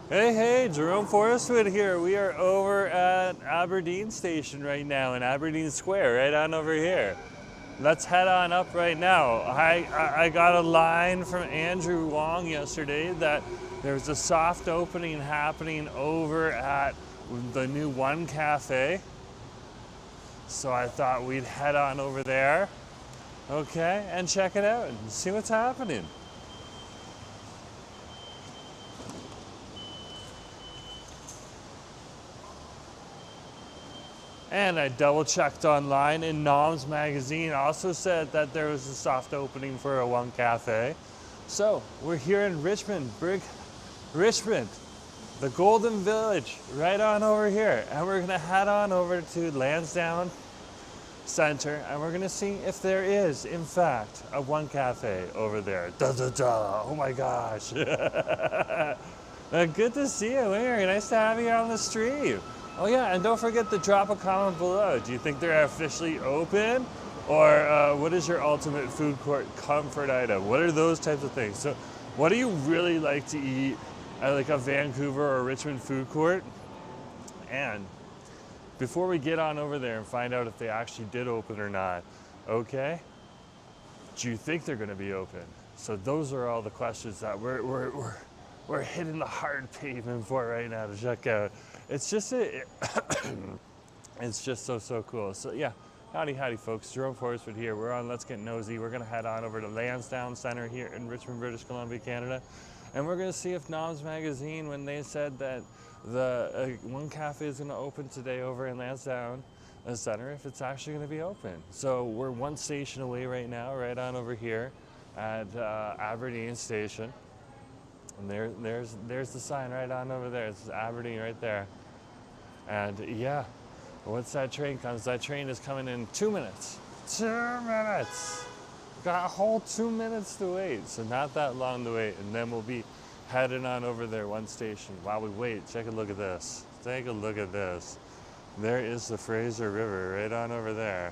Hey, hey, Jerome Forestwood here. We are over at Aberdeen Station right now in Aberdeen Square, right on over here. Let's head on up right now. I got a line from Andrew Wong yesterday that there's a soft opening happening over at the new One Cafe. So I thought we'd head on over there, okay, and check it out and see what's happening. And I double checked online, and Noms Magazine also said that there was a soft opening for a One Cafe. So we're here in Richmond, Richmond, the Golden Village, right on over here. And we're gonna head on over to Lansdowne Centre, and we're gonna see if there is, in fact, a One Cafe over there. Da da da! Oh my gosh! Good to see you, Larry. Nice to have you on the stream. Oh yeah, and don't forget to drop a comment below. Do you think they're officially open? Or what is your ultimate food court comfort item? What are those types of things? So what do you really like to eat at like a Vancouver or Richmond food court? And before we get on over there and find out if they actually did open or not, okay? Do you think they're gonna be open? So those are all the questions that we're hitting the hard pavement for right now to check out. It's just it's just so cool. So yeah, howdy folks, Jerome Forestwood here. We're on Let's Get Nosy. We're gonna head on over to Lansdowne Centre here in Richmond, British Columbia, Canada. And we're gonna see if Noms Magazine, when they said that the One Cafe is gonna open today over in Lansdowne Centre, if it's actually gonna be open. So we're one station away right now, right on over here at Aberdeen Station. And there's the sign right on over there. It's Aberdeen right there. And yeah, once that train comes, that train is coming in 2 minutes. 2 minutes! Got a whole 2 minutes to wait, so not that long to wait. And then we'll be heading on over there one station. While we wait, take a look at this. Take a look at this. There is the Fraser River right on over there.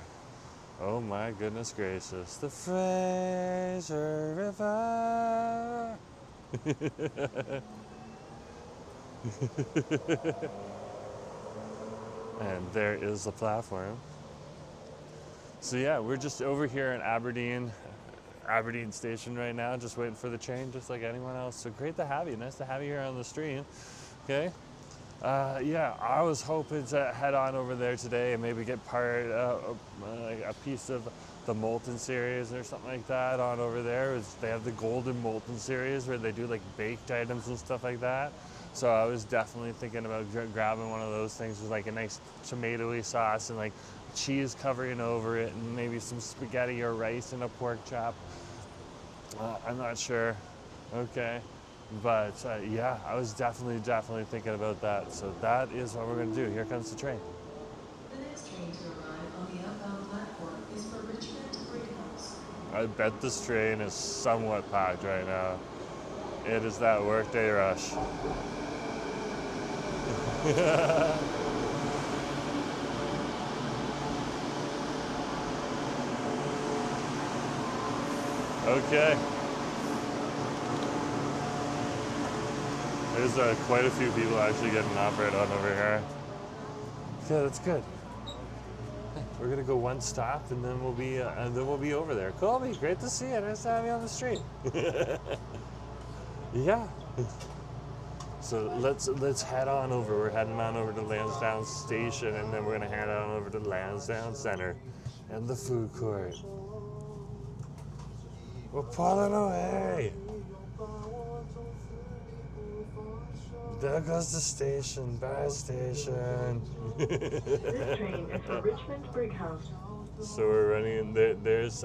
Oh my goodness gracious. The Fraser River. And there is the platform. So yeah, we're just over here in Aberdeen Station right now, just waiting for the train, just like anyone else. So great to have you. Nice to have you here on the stream. Okay. Yeah, I was hoping to head on over there today and maybe get like a piece of the Molten series or something like that on over there. They have the Golden Molten series where they do like baked items and stuff like that. So I was definitely thinking about grabbing one of those things with like a nice tomatoey sauce and like cheese covering over it and maybe some spaghetti or rice and a pork chop. I'm not sure. Okay. But yeah, I was definitely thinking about that. So that is what we're going to do. Here comes the train. The next train to arrive on the outbound platform is for Richmond to Brickhouse. I bet this train is somewhat packed right now. It is that workday rush. Okay. There's quite a few people actually getting off right on over here. Yeah, that's good. We're gonna go one stop and then we'll be over there. Colby, great to see you. Nice to have you on the street. Yeah. So let's head on over. We're heading on over to Lansdowne Station, and then we're gonna head on over to Lansdowne Centre and the food court. We're pulling away. There goes the station. Bye, station. This train is for Richmond Brickhouse. So we're running. There's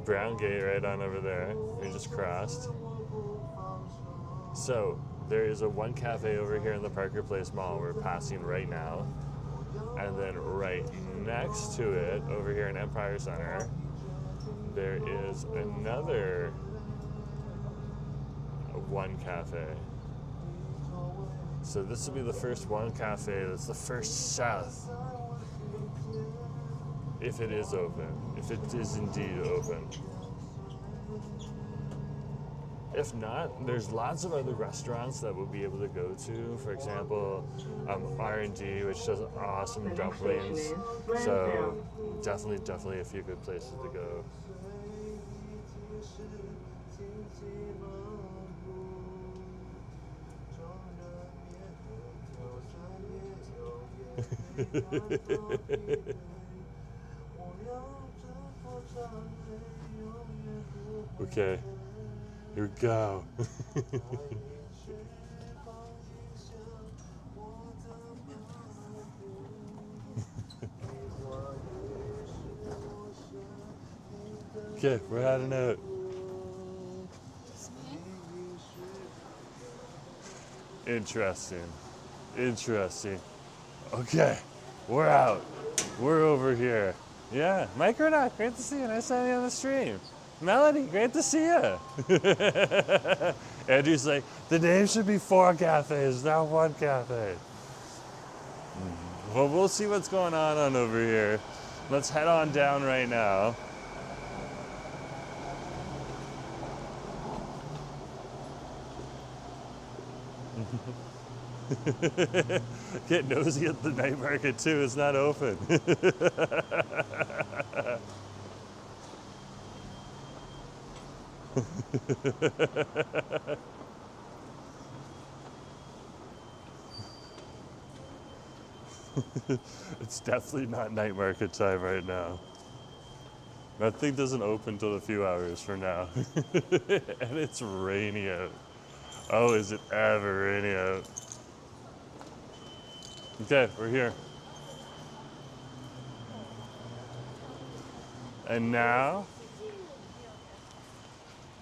Brown Gate right on over there. We just crossed. So there is a One Cafe over here in the Parker Place Mall we're passing right now. And then right next to it, over here in Empire Center, there is another One Cafe. So this will be the first One Cafe that's the first south. If it is open. If it is indeed open. If not, there's lots of other restaurants that we'll be able to go to. For example, R&D, which does awesome dumplings. So definitely a few good places to go. Okay, here we go. Okay, we're heading out. Interesting. Okay, we're out. We're over here. Yeah, Mike Renault, great to see you. Nice to have you on the stream. Melody, great to see you. Andrew's like, the name should be 4 cafes, not 1 cafe. Well, we'll see what's going on over here. Let's head on down right now. Get nosy at the night market too, it's not open. It's definitely not night market time right now. That thing doesn't open till a few hours from now. And it's rainy out. Oh, is it ever rainy out? Okay, we're here. And now,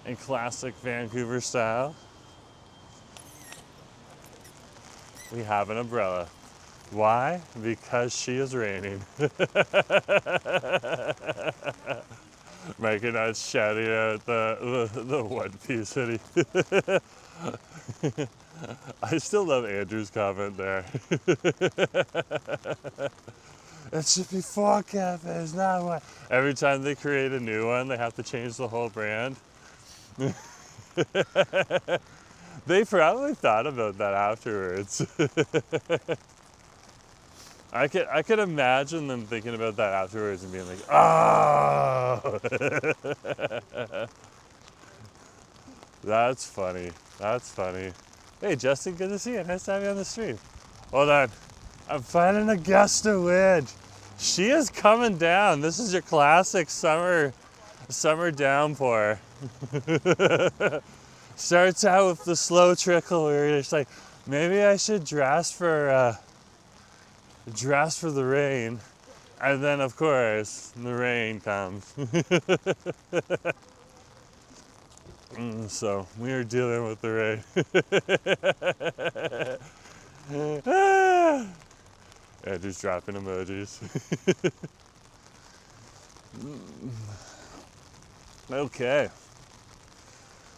in classic Vancouver style, we have an umbrella. Why? Because she is raining. Mike and I shouting out the one-piece hoodie. I still love Andrew's comment there. It should be 4 cafes, not 1. Every time they create a new one, they have to change the whole brand. They probably thought about that afterwards. I could imagine them thinking about that afterwards and being like, oh! That's funny. Hey, Justin, good to see you. Nice to have you on the stream. Hold on. I'm finding a gust of wind. She is coming down. This is your classic summer downpour. Starts out with the slow trickle where you're just like, maybe I should dress for the rain. And then, of course, the rain comes. So we are dealing with the rain. And just dropping emojis. Okay.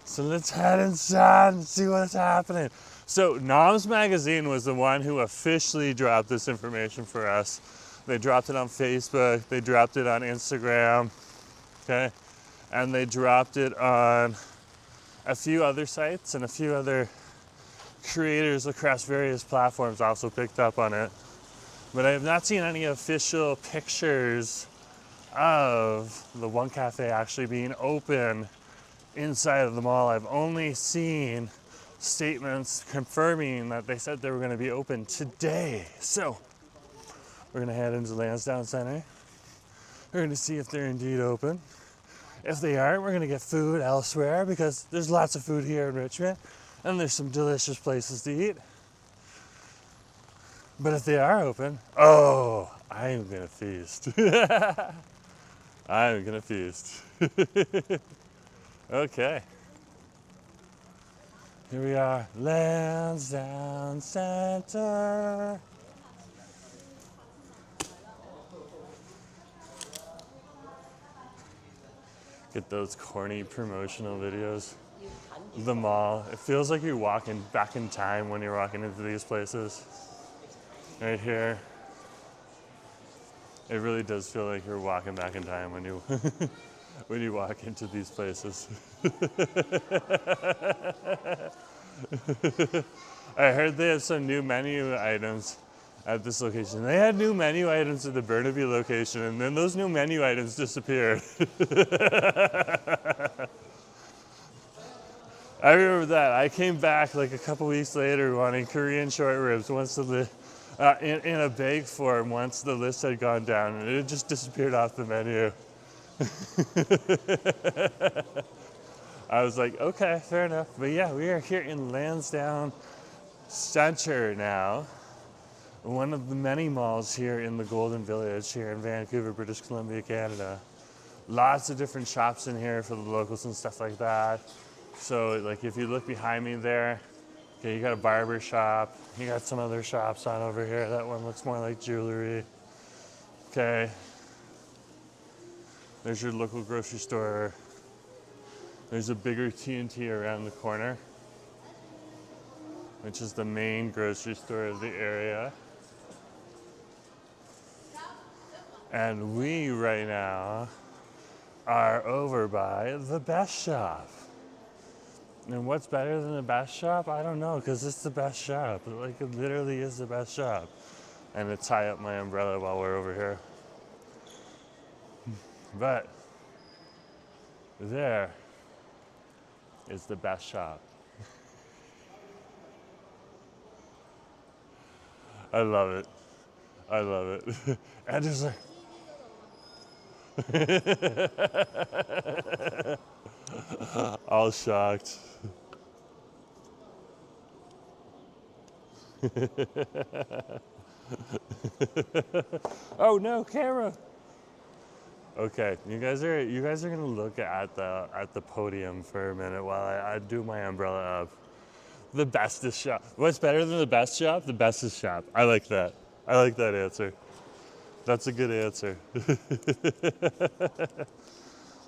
So let's head inside and see what's happening. So Noms Magazine was the one who officially dropped this information for us. They dropped it on Facebook, they dropped it on Instagram, okay? And they dropped it on a few other sites, and a few other creators across various platforms also picked up on it. But I have not seen any official pictures of the one cafe actually being open inside of the mall. I've only seen statements confirming that they said they were going to be open today. So we're going to head into Lansdowne Centre. We're going to see if they're indeed open. If they aren't, we're going to get food elsewhere because there's lots of food here in Richmond and there's some delicious places to eat. But if they are open, oh, I am going to feast. I am going to feast. Okay. Here we are, Lansdowne Centre. Get those corny promotional videos. The mall. It feels like you're walking back in time when you're walking into these places. Right here. It really does feel like you're walking back in time when you when you walk into these places. I heard they have some new menu items at this location. They had new menu items at the Burnaby location, and then those new menu items disappeared. I remember that. I came back like a couple weeks later wanting Korean short ribs once in a bag form once the list had gone down, and it just disappeared off the menu. I was like, okay, fair enough. But yeah, we are here in Lansdowne Centre now, one of the many malls here in the Golden Village here in Vancouver, British Columbia, Canada. Lots of different shops in here for the locals and stuff like that. So like if you look behind me there, okay, you got a barber shop, you got some other shops on over here. That one looks more like jewelry. Okay. There's your local grocery store. There's a bigger T&T around the corner, which is the main grocery store of the area. And we right now are over by the best shop. And what's better than the best shop? I don't know, because it's the best shop. Like, it literally is the best shop. And to tie up my umbrella while we're over here. But there is the best shop. I love it. I love it. And there's all shocked. Oh no, camera. Okay, you guys are gonna look at the podium for a minute while I do my umbrella up. The bestest shop. What's better than the best shop? The bestest shop. I like that. I like that answer. That's a good answer.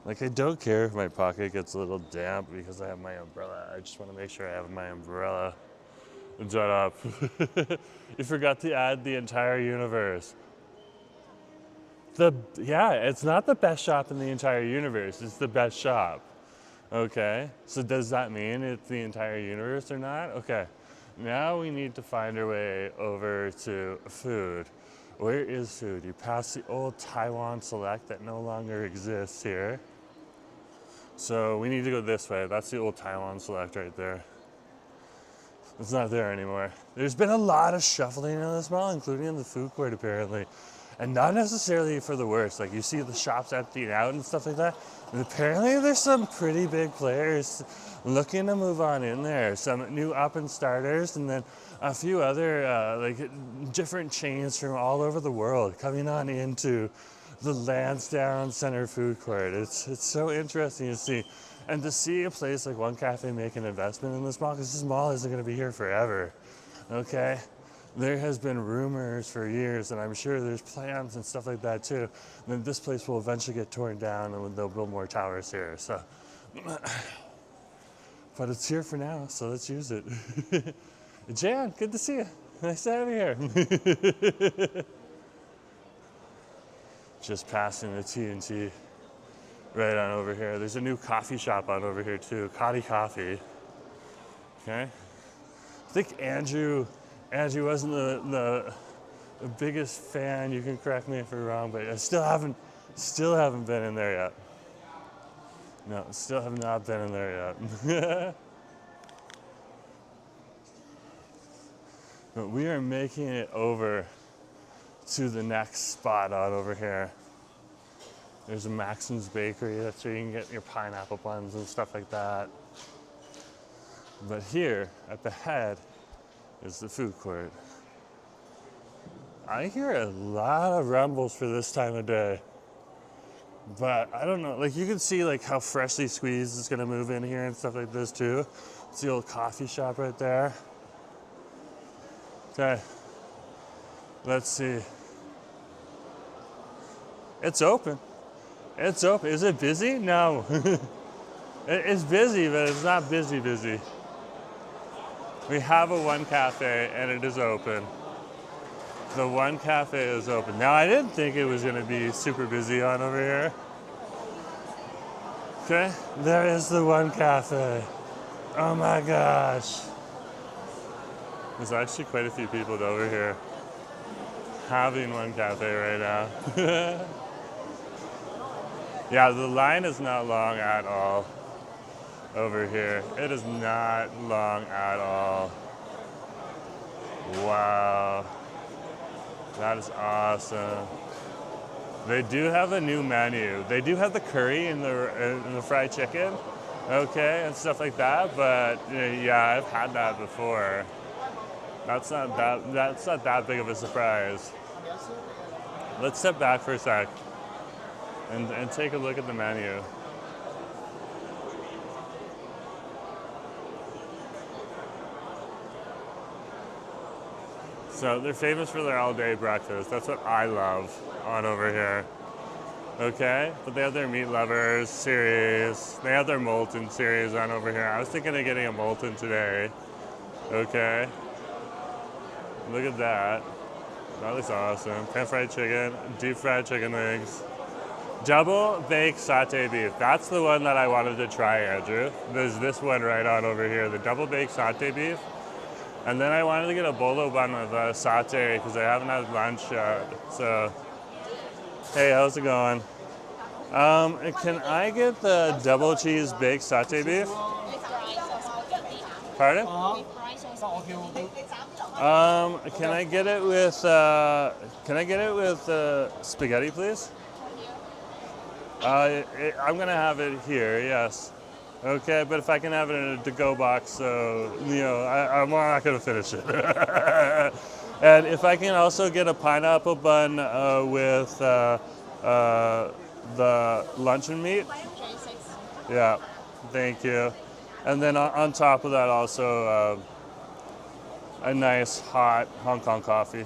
Like, I don't care if my pocket gets a little damp because I have my umbrella. I just want to make sure I have my umbrella. Shut up. You forgot to add the entire universe. Yeah, it's not the best shop in the entire universe. It's the best shop. Okay, so does that mean it's the entire universe or not? Okay, now we need to find our way over to food. Where is food? You pass the old Taiwan Select that no longer exists here. So we need to go this way. That's the old Taiwan Select right there. It's not there anymore. There's been a lot of shuffling in this mall, including in the food court apparently. And not necessarily for the worst. Like, you see the shops emptying out and stuff like that. And apparently there's some pretty big players looking to move on in there. Some new up and starters, and then a few other like different chains from all over the world coming on into the Lansdowne Centre food court. It's so interesting to see. And to see a place like One Cafe make an investment in this mall, because this mall isn't going to be here forever. Okay? There has been rumors for years, and I'm sure there's plans and stuff like that too, that this place will eventually get torn down and they'll build more towers here. So, but it's here for now, so let's use it. Jan, good to see you. Nice to have you here. Just passing the T&T right on over here. There's a new coffee shop on over here too, Cotty Coffee. Okay. I think Andrew wasn't the biggest fan. You can correct me if you're wrong, but I still haven't been in there yet. No, still have not been in there yet. But we are making it over to the next spot on over here. There's a Maxim's Bakery. That's where you can get your pineapple buns and stuff like that. But here at the head is the food court. I hear a lot of rumbles for this time of day, but I don't know. Like, you can see like how Freshly Squeezed is gonna move in here and stuff like this too. It's the old coffee shop right there. Okay, let's see. It's open. It's open. Is it busy? No. It's busy, but it's not busy. We have a One Cafe and it is open. The One Cafe is open. Now, I didn't think it was going to be super busy on over here. Okay, there is the one cafe. Oh my gosh. There's actually quite a few people over here having one cafe right now. Yeah, the line is not long at all over here. It is not long at all. Wow. That is awesome. They do have a new menu. They do have the curry and the fried chicken, okay, and stuff like that. But yeah, I've had that before. That's not that big of a surprise. Let's step back for a sec and take a look at the menu. So they're famous for their all-day breakfast. That's what I love on over here. Okay, but they have their meat lovers series. They have their molten series on over here. I was thinking of getting a molten today. Okay, look at that. That looks awesome. Pan fried chicken, deep fried chicken wings, double baked satay beef. That's the one that I wanted to try, Andrew. There's this one right on over here, the double baked satay beef. And then I wanted to get a bolo bun with satay because I haven't had lunch yet. So, hey, how's it going? Can I get the double cheese baked satay beef? Pardon? Can I get it with spaghetti, please? I'm gonna have it here. Yes. Okay, but if I can have it in a to-go box, so, I'm not going to finish it. And if I can also get a pineapple bun with the luncheon meat. Yeah, thank you. And then on top of that also a nice hot Hong Kong coffee.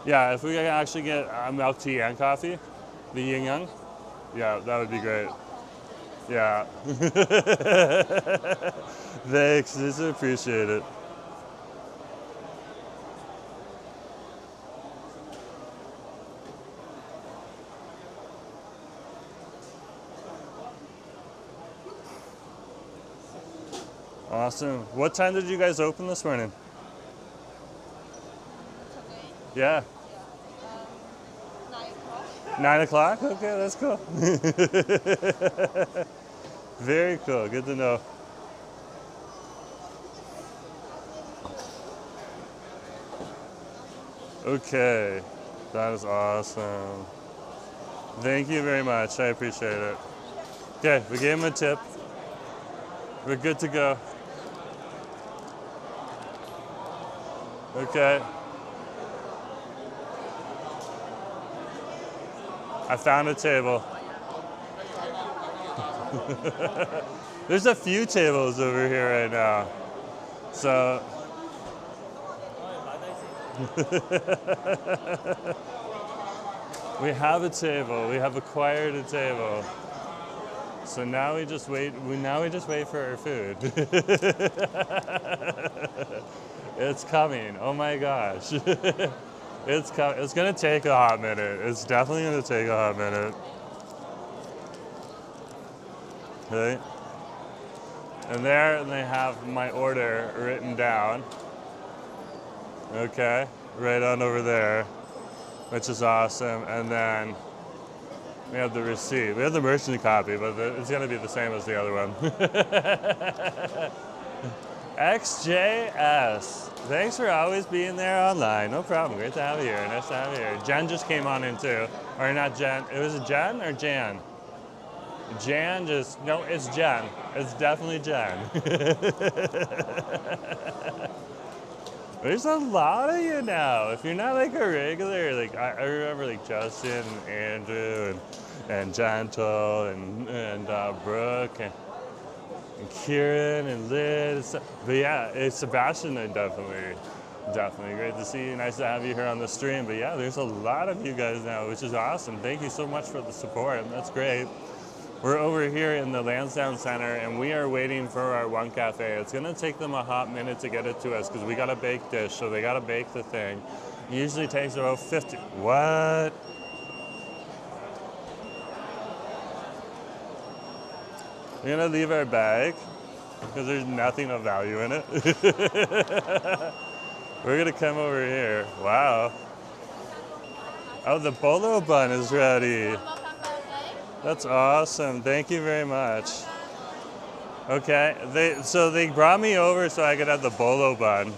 Yeah, if we can actually get milk tea and coffee, the yin yang, yeah, that would be great. Yeah. Thanks, just appreciate it. Awesome. What time did you guys open this morning? Yeah. 9 o'clock? Okay, that's cool. Very cool. Good to know. Okay. That is awesome. Thank you very much. I appreciate it. Okay, we gave him a tip. We're good to go. Okay. I found a table. There's a few tables over here right now. So we have a table. We have acquired a table. So now we just wait. Now we just wait for our food. It's coming. Oh my gosh. It's gonna take a hot minute. It's definitely gonna take a hot minute. Okay. And there they have my order written down. Okay, right on over there, which is awesome. And then we have the receipt. We have the merchant copy, but it's gonna be the same as the other one. XJS. Thanks for always being there online. No problem. Great to have you here. Nice to have you here. Jen just came on in too. Or not Jen. It was Jen or Jan? Jan just, no, it's Jen. It's definitely Jen. There's a lot of you now. If you're not like a regular, like I remember like Justin and Andrew and Gentle and Brooke and Kieran and Liz. But yeah, it's Sebastian and definitely great to see you. Nice to have you here on the stream. But yeah, there's a lot of you guys now, which is awesome. Thank you so much for the support. That's great. We're over here in the Lansdowne Centre and we are waiting for our one cafe. It's gonna take them a hot minute to get it to us because we got a bake dish, so they gotta bake the thing. It usually takes about 50, what? We're gonna leave our bag because there's nothing of value in it. We're gonna come over here. Wow. Oh, the bolo bun is ready. That's awesome. Thank you very much. Okay, so they brought me over so I could have the bolo bun.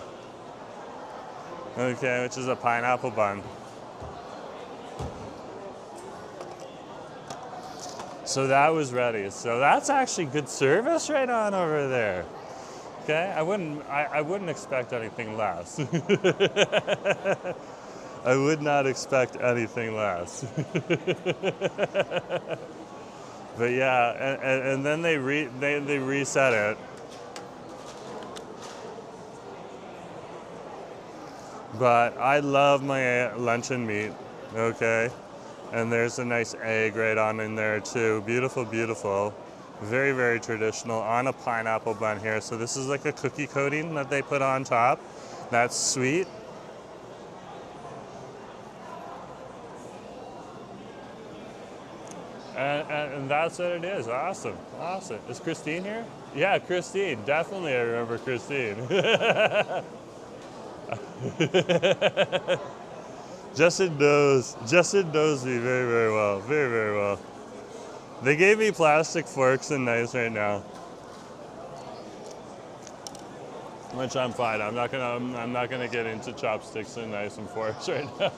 Okay, which is a pineapple bun. So that was ready. So that's actually good service right on over there. Okay, I wouldn't expect anything less. I would not expect anything less. But yeah, and then they reset it. But I love my luncheon meat, okay? And there's a nice egg right on in there too. Beautiful, beautiful. Very, very traditional on a pineapple bun here. So this is like a cookie coating that they put on top. That's sweet. And that's what it is. Awesome. Awesome. Is Christine here? Yeah, Christine. Definitely I remember Christine. Justin knows me very, very well. Very, very well. They gave me plastic forks and knives right now. Which I'm fine. I'm not gonna get into chopsticks and knives and forks right now.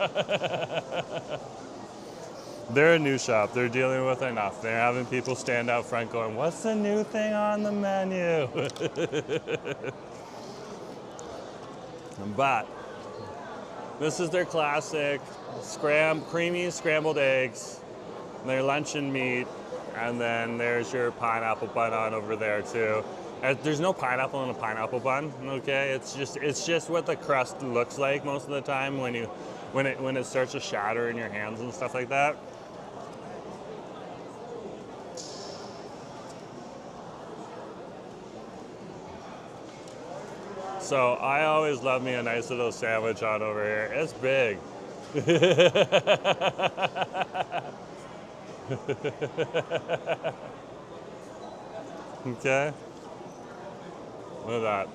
They're a new shop. They're dealing with enough. They're having people stand out front going, "What's the new thing on the menu?" But this is their classic creamy scrambled eggs, their luncheon meat, and then there's your pineapple bun on over there too. There's no pineapple in a pineapple bun, okay? It's just what the crust looks like most of the time when it starts to shatter in your hands and stuff like that. So I always love me a nice little sandwich on over here. It's big. Okay. Look at that.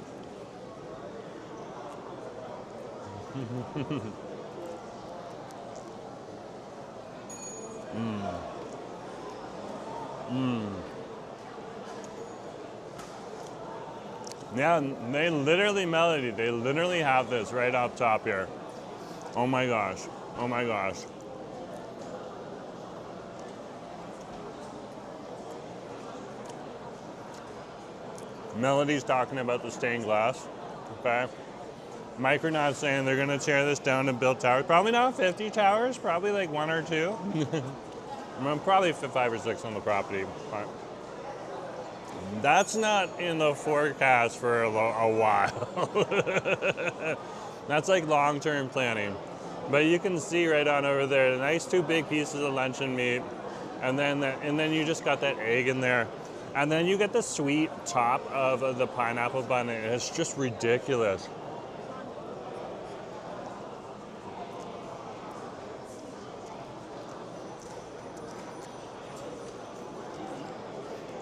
Yeah, they literally have this right up top here. Oh my gosh. Oh my gosh. Melody's talking about the stained glass. Okay. Micronauts saying they're gonna tear this down and build towers. Probably not 50 towers, probably like 1 or 2. Probably 5 or 6 on the property. But that's not in the forecast for a while. That's like long-term planning. But you can see right on over there, the nice 2 big pieces of luncheon meat, and then you just got that egg in there. And then you get the sweet top of the pineapple bun, and it's just ridiculous.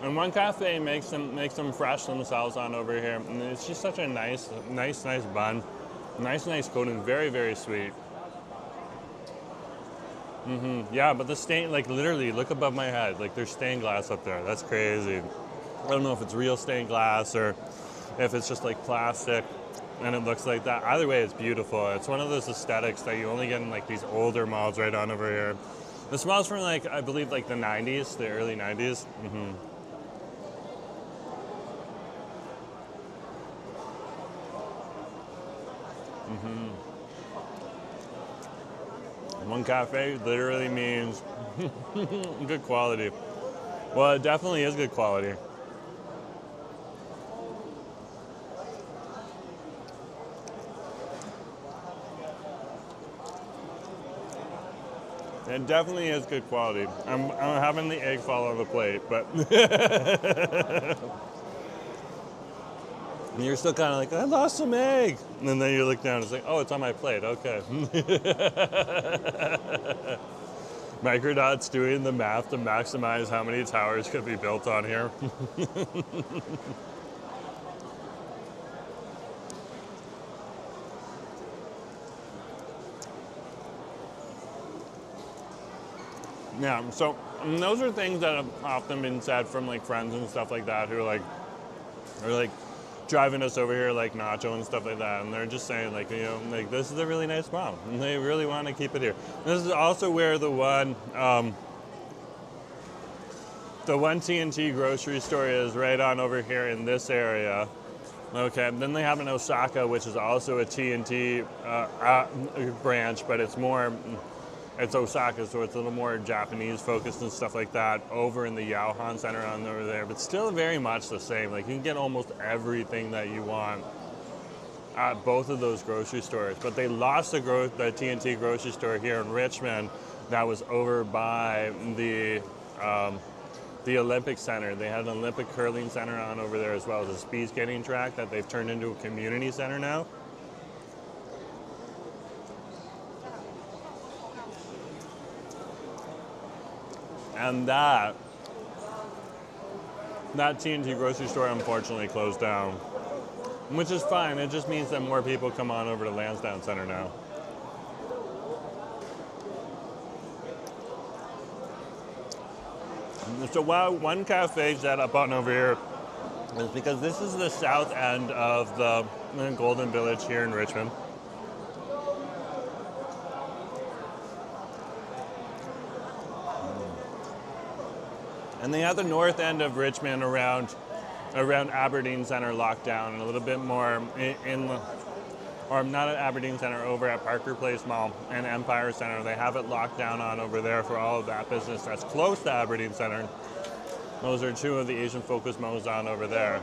And one cafe makes them fresh themselves on over here, and it's just such a nice bun, nice coating, very, very sweet. Yeah, but the stain, like literally, look above my head, like there's stained glass up there. That's crazy. I don't know if it's real stained glass or if it's just like plastic, and it looks like that. Either way, it's beautiful. It's one of those aesthetics that you only get in like these older malls right on over here. It smells from like, I believe like the 90s, the early 90s. One cafe literally means good quality. Well, it definitely is good quality. It definitely is good quality. I'm having the egg fall on the plate, but and you're still kind of like, I lost some egg. And then you look down, it's like, oh, it's on my plate, okay. Microdot's doing the math to maximize how many towers could be built on here. Yeah, so those are things that have often been said from like friends and stuff like that who are like driving us over here like Nacho and stuff like that, and they're just saying like, you know, like this is a really nice mall and they really want to keep it here. This is also where the one TNT grocery store is, right on over here in this area. Okay, then they have an Osaka, which is also a TNT branch, but it's Osaka, so it's a little more Japanese focused and stuff like that over in the Yaohan Center on over there, but still very much the same. Like you can get almost everything that you want at both of those grocery stores. But they lost the TNT grocery store here in Richmond that was over by the Olympic Center. They had an Olympic curling center on over there as well as a speed skating track that they've turned into a community center now. And that TNT grocery store unfortunately closed down, which is fine. It just means that more people come on over to Lansdowne Centre now. So one cafe set up on over here is because this is the south end of the Golden Village here in Richmond. And they have the north end of Richmond around Aberdeen Centre locked down, and a little bit more or not at Aberdeen Centre, over at Parker Place Mall and Empire Centre. They have it locked down on over there for all of that business that's close to Aberdeen Centre. Those are two of the Asian focused malls on over there.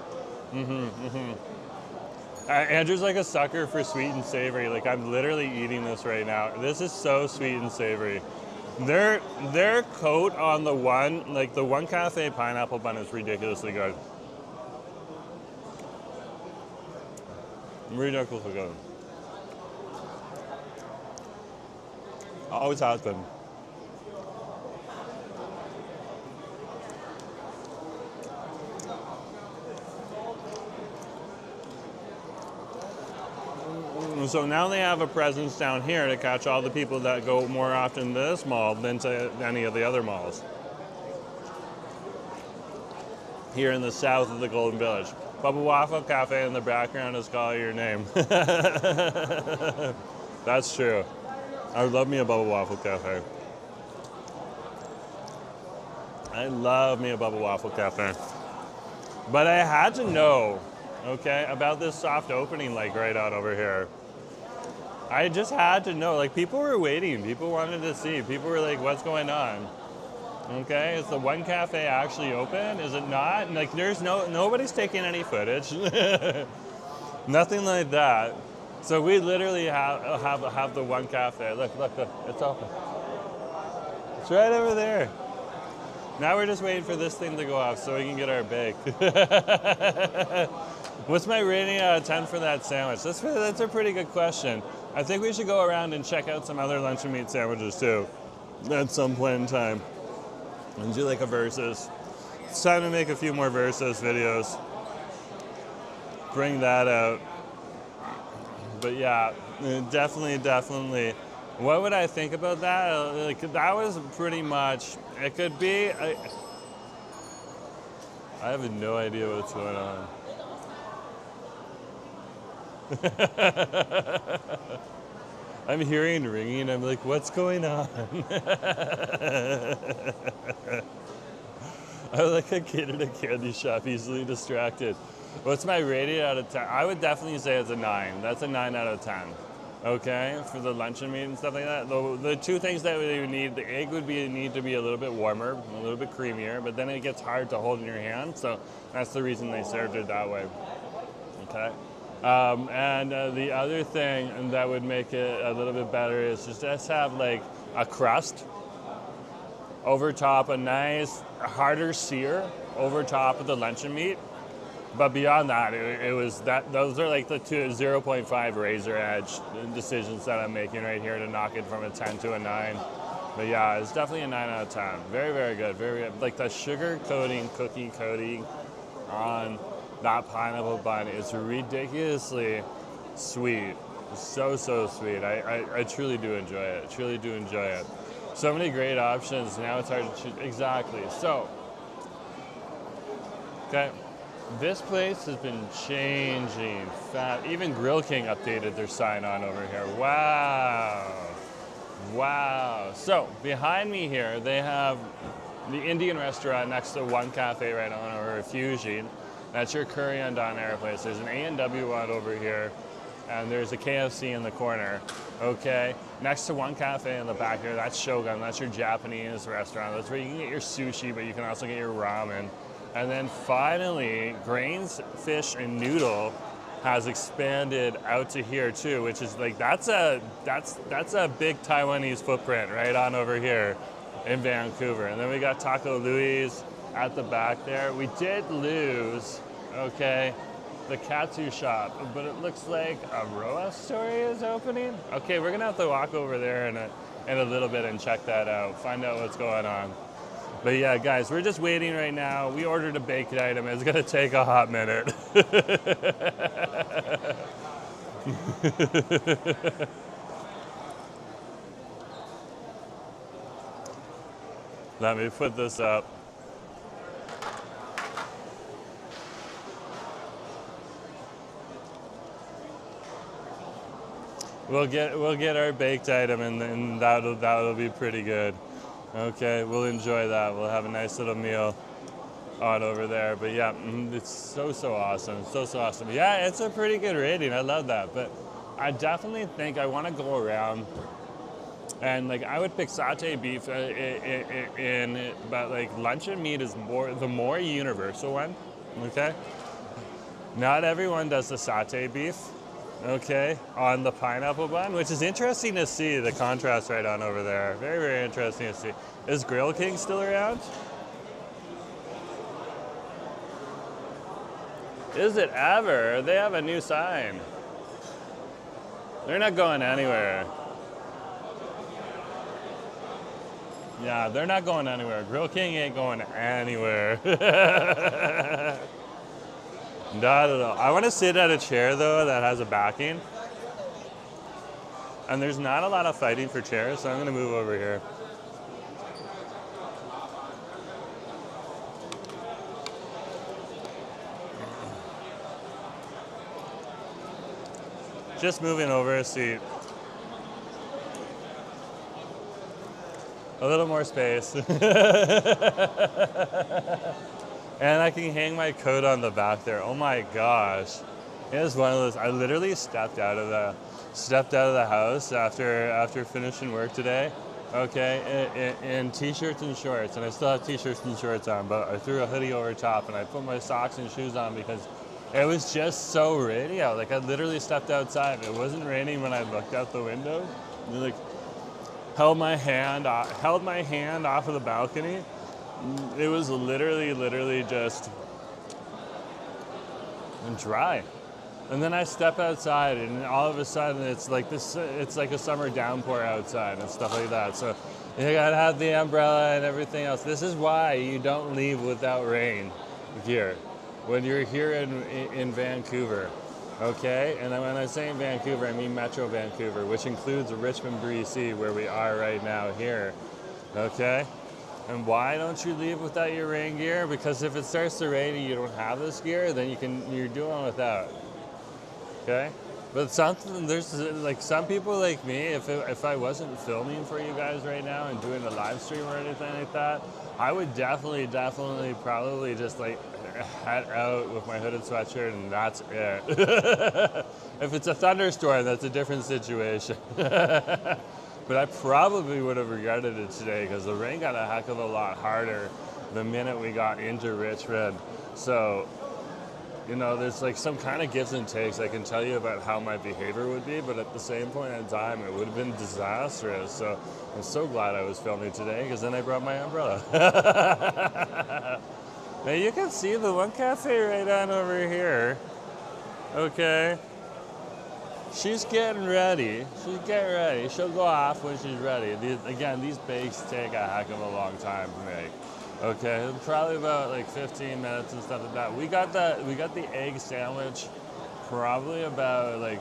Andrew's like a sucker for sweet and savory. Like I'm literally eating this right now. This is so sweet and savory. Their coat on the one cafe pineapple bun is ridiculously good. Ridiculously good. Always has been. So now they have a presence down here to catch all the people that go more often to this mall than to any of the other malls. Here in the south of the Golden Village. Bubba Waffle Cafe in the background is calling your name. That's true. I would love me a Bubba Waffle Cafe. I love me a Bubba Waffle Cafe. But I had to know, okay, about this soft opening like right out over here. I just had to know, like people were waiting, people wanted to see, people were like, what's going on? Okay, is the one cafe actually open? Is it not? Like there's nobody's taking any footage. Nothing like that. So we literally have the one cafe. Look, it's open. It's right over there. Now we're just waiting for this thing to go off so we can get our bake. What's my rating out of 10 for that sandwich? That's a pretty good question. I think we should go around and check out some other luncheon meat sandwiches too at some point in time. And do like a versus. It's time to make a few more versus videos. Bring that out. But yeah, definitely. What would I think about that? Like that was pretty much, it could be, I have no idea what's going on. I'm hearing ringing, I'm like, what's going on? I'm like a kid in a candy shop, easily distracted. What's my rating out of 10? I would definitely say it's a 9. That's a 9 out of 10. Okay, for the luncheon meat and stuff like that. The two things that we would need, the egg would need to be a little bit warmer, a little bit creamier, but then it gets hard to hold in your hand, so that's the reason they served it that way. Okay. And the other thing that would make it a little bit better is just have like a crust over top, a nice harder sear over top of the luncheon meat. But beyond that, those are like the 0.5 razor edge decisions that I'm making right here to knock it from a 10 to a 9. But yeah, it's definitely a 9 out of 10. Very, very good. Very good. Like the sugar coating, cookie coating on that pineapple bun is ridiculously sweet. So, so sweet. I truly do enjoy it. Truly do enjoy it. So many great options. Now it's hard to choose. Exactly. So, okay. This place has been changing. Even Grill King updated their sign on over here. Wow. Wow. So behind me here, they have the Indian restaurant next to One Cafe right on over Fusion. That's your curry and donair place. There's an A&W one over here, and there's a KFC in the corner. Okay. Next to One Cafe in the back here, that's Shogun. That's your Japanese restaurant. That's where you can get your sushi, but you can also get your ramen. And then finally, Grains, Fish, and Noodle has expanded out to here too, which is like that's a big Taiwanese footprint right on over here in Vancouver. And then we got Taco Louie's at the back there. We did lose, okay, the Katsu shop, but it looks like a Roa story is opening. Okay, we're gonna have to walk over there in a little bit and check that out, find out what's going on. But yeah, guys, we're just waiting right now. We ordered a baked item. It's gonna take a hot minute. Let me put this up. We'll get our baked item, and that'll be pretty good. Okay, we'll enjoy that. We'll have a nice little meal on over there. But yeah, it's so awesome. So awesome. Yeah, it's a pretty good rating. I love that. But I definitely think I want to go around and like I would pick Saté beef but like luncheon meat is the more universal one. Okay, not everyone does the Saté beef. Okay, on the pineapple bun, which is interesting to see the contrast right on over there. Very, very interesting to see. Is Grill King still around? Is it ever? They have a new sign. They're not going anywhere. Yeah, they're not going anywhere. Grill King ain't going anywhere. Not at all. I want to sit at a chair though that has a backing. And there's not a lot of fighting for chairs, so I'm going to move over here. Just moving over a seat. A little more space. And I can hang my coat on the back there. Oh my gosh. It was one of those, I literally stepped out of the house after finishing work today. Okay, in t-shirts and shorts, and I still have t-shirts and shorts on, but I threw a hoodie over top and I put my socks and shoes on because it was just so rainy out. Like I literally stepped outside. It wasn't raining when I looked out the window. And like held my hand off of the balcony. It was literally just dry. And then I step outside and all of a sudden it's like a summer downpour outside and stuff like that. So you gotta have the umbrella and everything else. This is why you don't leave without rain here when you're here in Vancouver. Okay, and when I say Vancouver, I mean Metro Vancouver, which includes Richmond, BC, where we are right now here. Okay. And why don't you leave without your rain gear? Because if it starts to rain and you don't have this gear, then you're doing without. Okay? But there's like some people like me, if I wasn't filming for you guys right now and doing a live stream or anything like that, I would definitely probably just like head out with my hooded sweatshirt and that's it. If it's a thunderstorm, that's a different situation. But I probably would have regretted it today because the rain got a heck of a lot harder the minute we got into Richmond. So, you know, there's like some kind of gives and takes. I can tell you about how my behavior would be, but at the same point in time, it would have been disastrous. So I'm so glad I was filming today because then I brought my umbrella. Now you can see the One Cafe right on over here. Okay. She's getting ready. She's getting ready. She'll go off when she's ready. Again, these bakes take a heck of a long time to make. Okay, probably about like 15 minutes and stuff like that. We got the egg sandwich probably about like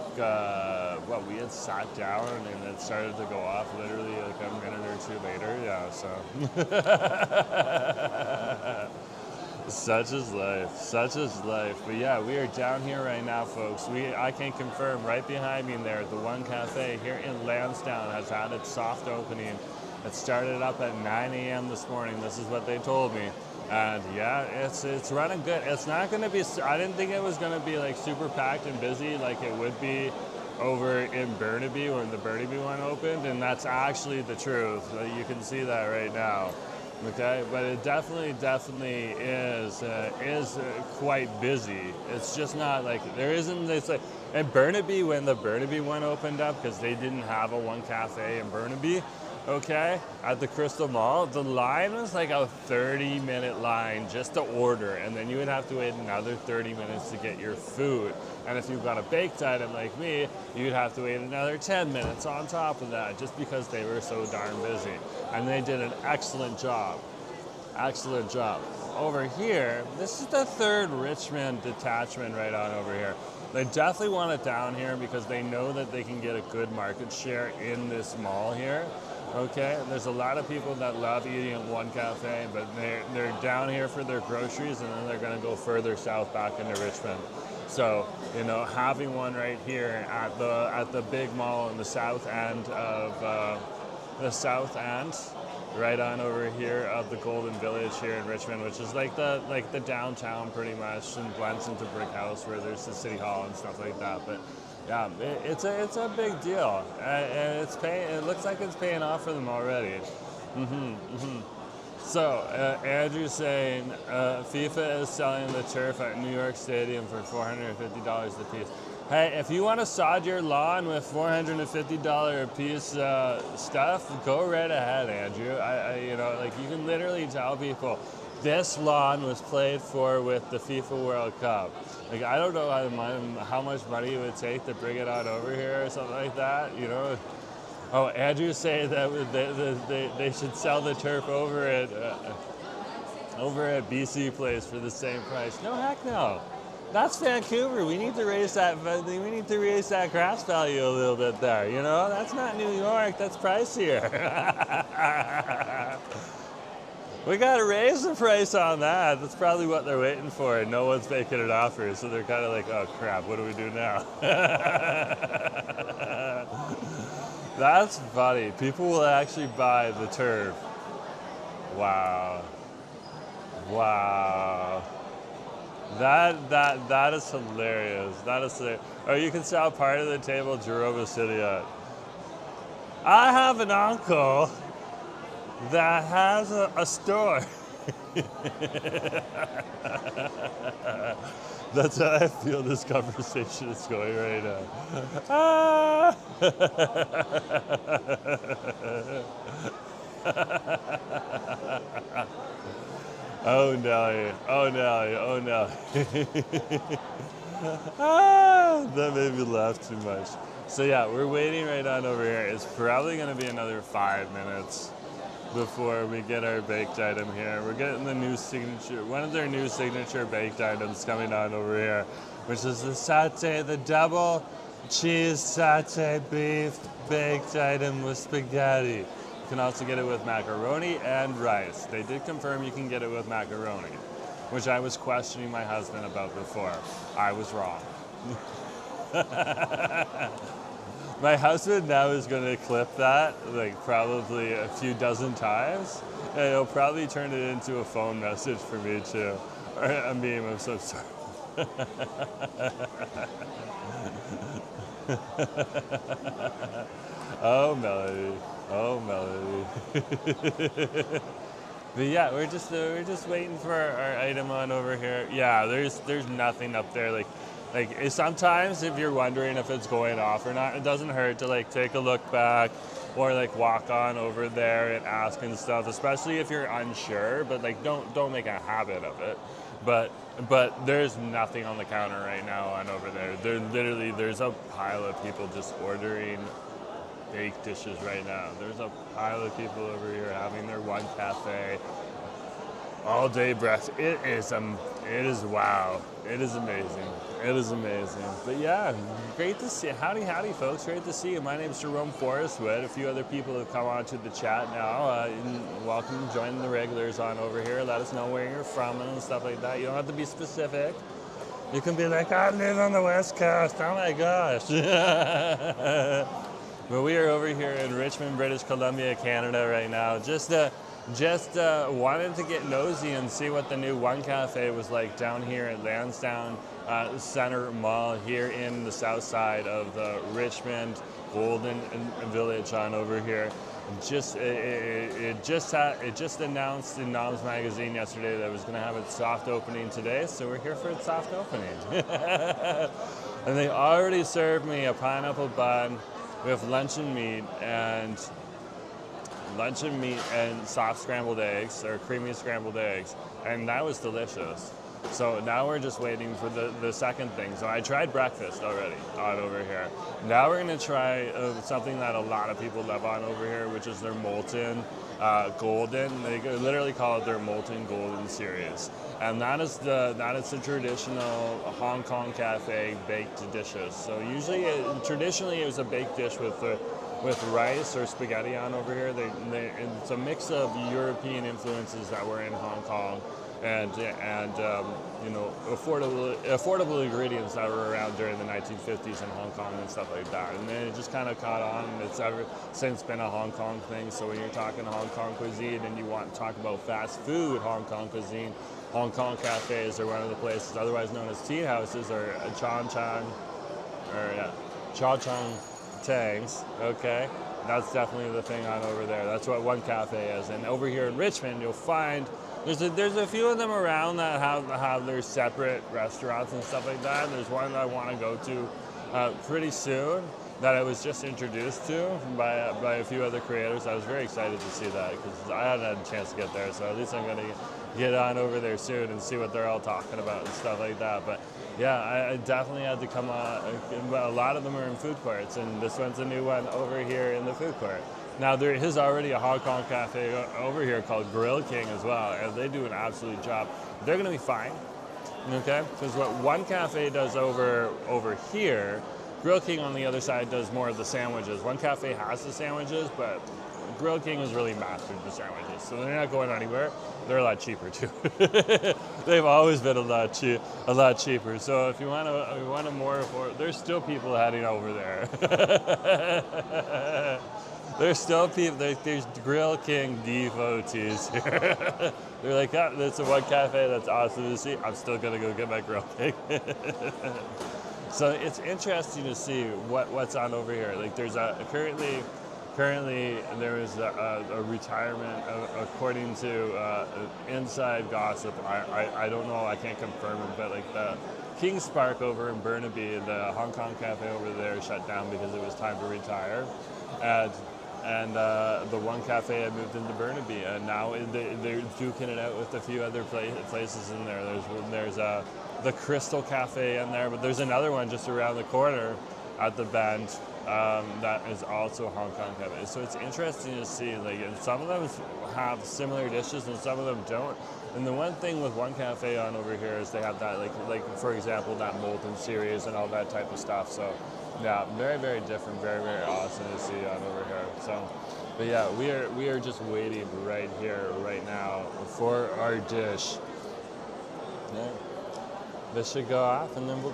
we had sat down and it started to go off literally like a minute or two later. Yeah, so such is life, such is life. But yeah, we are down here right now, folks. I can confirm right behind me there, the One Cafe here in Lansdowne has had its soft opening. It started up at 9 a.m. this morning. This is what they told me. And yeah, it's running good. It's not going to be, I didn't think it was going to be like super packed and busy like it would be over in Burnaby when the Burnaby one opened. And that's actually the truth. You can see that right now. Okay, but it definitely is quite busy. It's just not like, there isn't, it's like, in Burnaby, when the Burnaby one opened up, because they didn't have a One Cafe in Burnaby, okay, at the Crystal Mall, the line was like a 30-minute line just to order, and then you would have to wait another 30 minutes to get your food. And if you've got a baked item like me, you'd have to wait another 10 minutes on top of that, just because they were so darn busy. And they did an excellent job. Excellent job. Over here, this is the third Richmond detachment right on over here. They definitely want it down here because they know that they can get a good market share in this mall here. Okay, there's a lot of people that love eating at One Cafe, but they're down here for their groceries, and then they're going to go further south back into Richmond. So, you know, having one right here at the big mall in the south end of right on over here of the Golden Village here in Richmond, which is like the downtown pretty much, and blends into Brick House where there's the City Hall and stuff like that. But yeah, it's a big deal, and it looks like it's paying off for them already. So Andrew's saying FIFA is selling the turf at New York Stadium for $450 a piece. Hey, if you want to sod your lawn with $450 a piece stuff, go right ahead, Andrew. You know, like, you can literally tell people this lawn was played for with the FIFA World Cup. Like, I don't know how much money it would take to bring it on over here or something like that, you know. Oh, Andrew's saying that they should sell the turf over at BC Place for the same price. No, heck no. That's Vancouver. We need to raise that. We need to raise that grass value a little bit there. You know, that's not New York. That's pricier. We got to raise the price on that. That's probably what they're waiting for, and no one's making an offer. So they're kind of like, oh crap, what do we do now? That's funny. People will actually buy the turf. Wow. Wow. That is hilarious. That is hilarious. Or you can sell part of the table Jerome is sitting at. I have an uncle that has a store. That's how I feel this conversation is going right now. Ah! Oh Nelly, oh Nelly, oh Nelly. Ah, that made me laugh too much. So yeah, we're waiting right on over here. It's probably gonna be another 5 minutes before we get our baked item here. We're getting the new signature, one of their new signature baked items coming on over here, which is the Saté, the double cheese Saté beef baked item with spaghetti. You can also get it with macaroni and rice. They did confirm you can get it with macaroni, which I was questioning my husband about before. I was wrong. My husband now is going to clip that like probably a few dozen times, and he'll probably turn it into a phone message for me too, or a meme of some sort. Oh, Melody. Oh, Melody. But yeah, we're just waiting for our item on over here. Yeah, there's nothing up there. Like sometimes if you're wondering if it's going off or not, it doesn't hurt to like take a look back or like walk on over there and ask and stuff, especially if you're unsure, but like don't make a habit of it. but there's nothing on the counter right now on over there. There's a pile of people just ordering baked dishes right now. There's a pile of people over here having their one cafe, all day breakfast. It is wow. It is amazing. It is amazing. But yeah, great to see you. Howdy, folks. Great to see you. My name's Jerome Forestwood. A few other people have come on to the chat now. Welcome to join the regulars on over here. Let us know where you're from and stuff like that. You don't have to be specific. You can be like, I live on the West Coast. Oh my gosh. But we are over here in Richmond, British Columbia, Canada right now. Just wanted to get nosy and see what the new One Cafe was like down here at Lansdowne Centre Mall here in the south side of the Richmond Golden Village on over here. It just announced in Noms Magazine yesterday that it was going to have its soft opening today, so we're here for its soft opening. And they already served me a pineapple bun with luncheon meat and soft scrambled eggs, or creamy scrambled eggs, and that was delicious. So now we're just waiting for the second thing. So I tried breakfast already on over here. Now we're going to try something that a lot of people love on over here, which is their molten golden. They literally call it their molten golden series, and that is the traditional Hong Kong cafe baked dishes. So traditionally it was a baked dish with rice or spaghetti on over here. It's a mix of European influences that were in Hong Kong and affordable ingredients that were around during the 1950s in Hong Kong and stuff like that. And then it just kind of caught on, and it's ever since been a Hong Kong thing. So when you're talking Hong Kong cuisine and you want to talk about fast food Hong Kong cuisine, Hong Kong cafes are one of the places, otherwise known as tea houses, or Chow Chang Tangs, okay? That's definitely the thing on over there. That's what One Cafe is. And over here in Richmond, you'll find there's a few of them around that have their separate restaurants and stuff like that. There's one that I want to go to pretty soon that I was just introduced to by a few other creators. I was very excited to see that because I hadn't had a chance to get there. So at least I'm going to get on over there soon and see what they're all talking about and stuff like that. But yeah, I definitely had to come on. A lot of them are in food courts, and this one's a new one over here in the food court. Now, there is already a Hong Kong cafe over here called Grill King as well, and they do an absolute job. They're going to be fine, okay? Because what One Cafe does over here, Grill King on the other side does more of the sandwiches. One Cafe has the sandwiches, but Grill King has really mastered the sandwiches, so they're not going anywhere. They're a lot cheaper too. They've always been a lot cheaper. So if you want a more affordable, there's still people heading over there. There's still people. There's Grill King devotees here. They're like, oh, that's a One Cafe. That's awesome to see. I'm still gonna go get my Grill King. So it's interesting to see what's on over here. Like there's currently there is a retirement, according to inside gossip. I don't know, I can't confirm it, but like the King's Spark over in Burnaby, the Hong Kong cafe over there shut down because it was time to retire. And the One Cafe had moved into Burnaby, and now they're duking it out with a few other places in there. There's the Crystal Cafe in there, but there's another one just around the corner at the bend that is also Hong Kong cafe. So it's interesting to see, like, and some of them have similar dishes and some of them don't. And the one thing with One Cafe on over here is they have that, like for example, that molten series and all that type of stuff. So yeah, very, very different, very, very awesome to see on over here. So, but yeah, we are just waiting right here, right now for our dish. Yeah. This should go off, and then we'll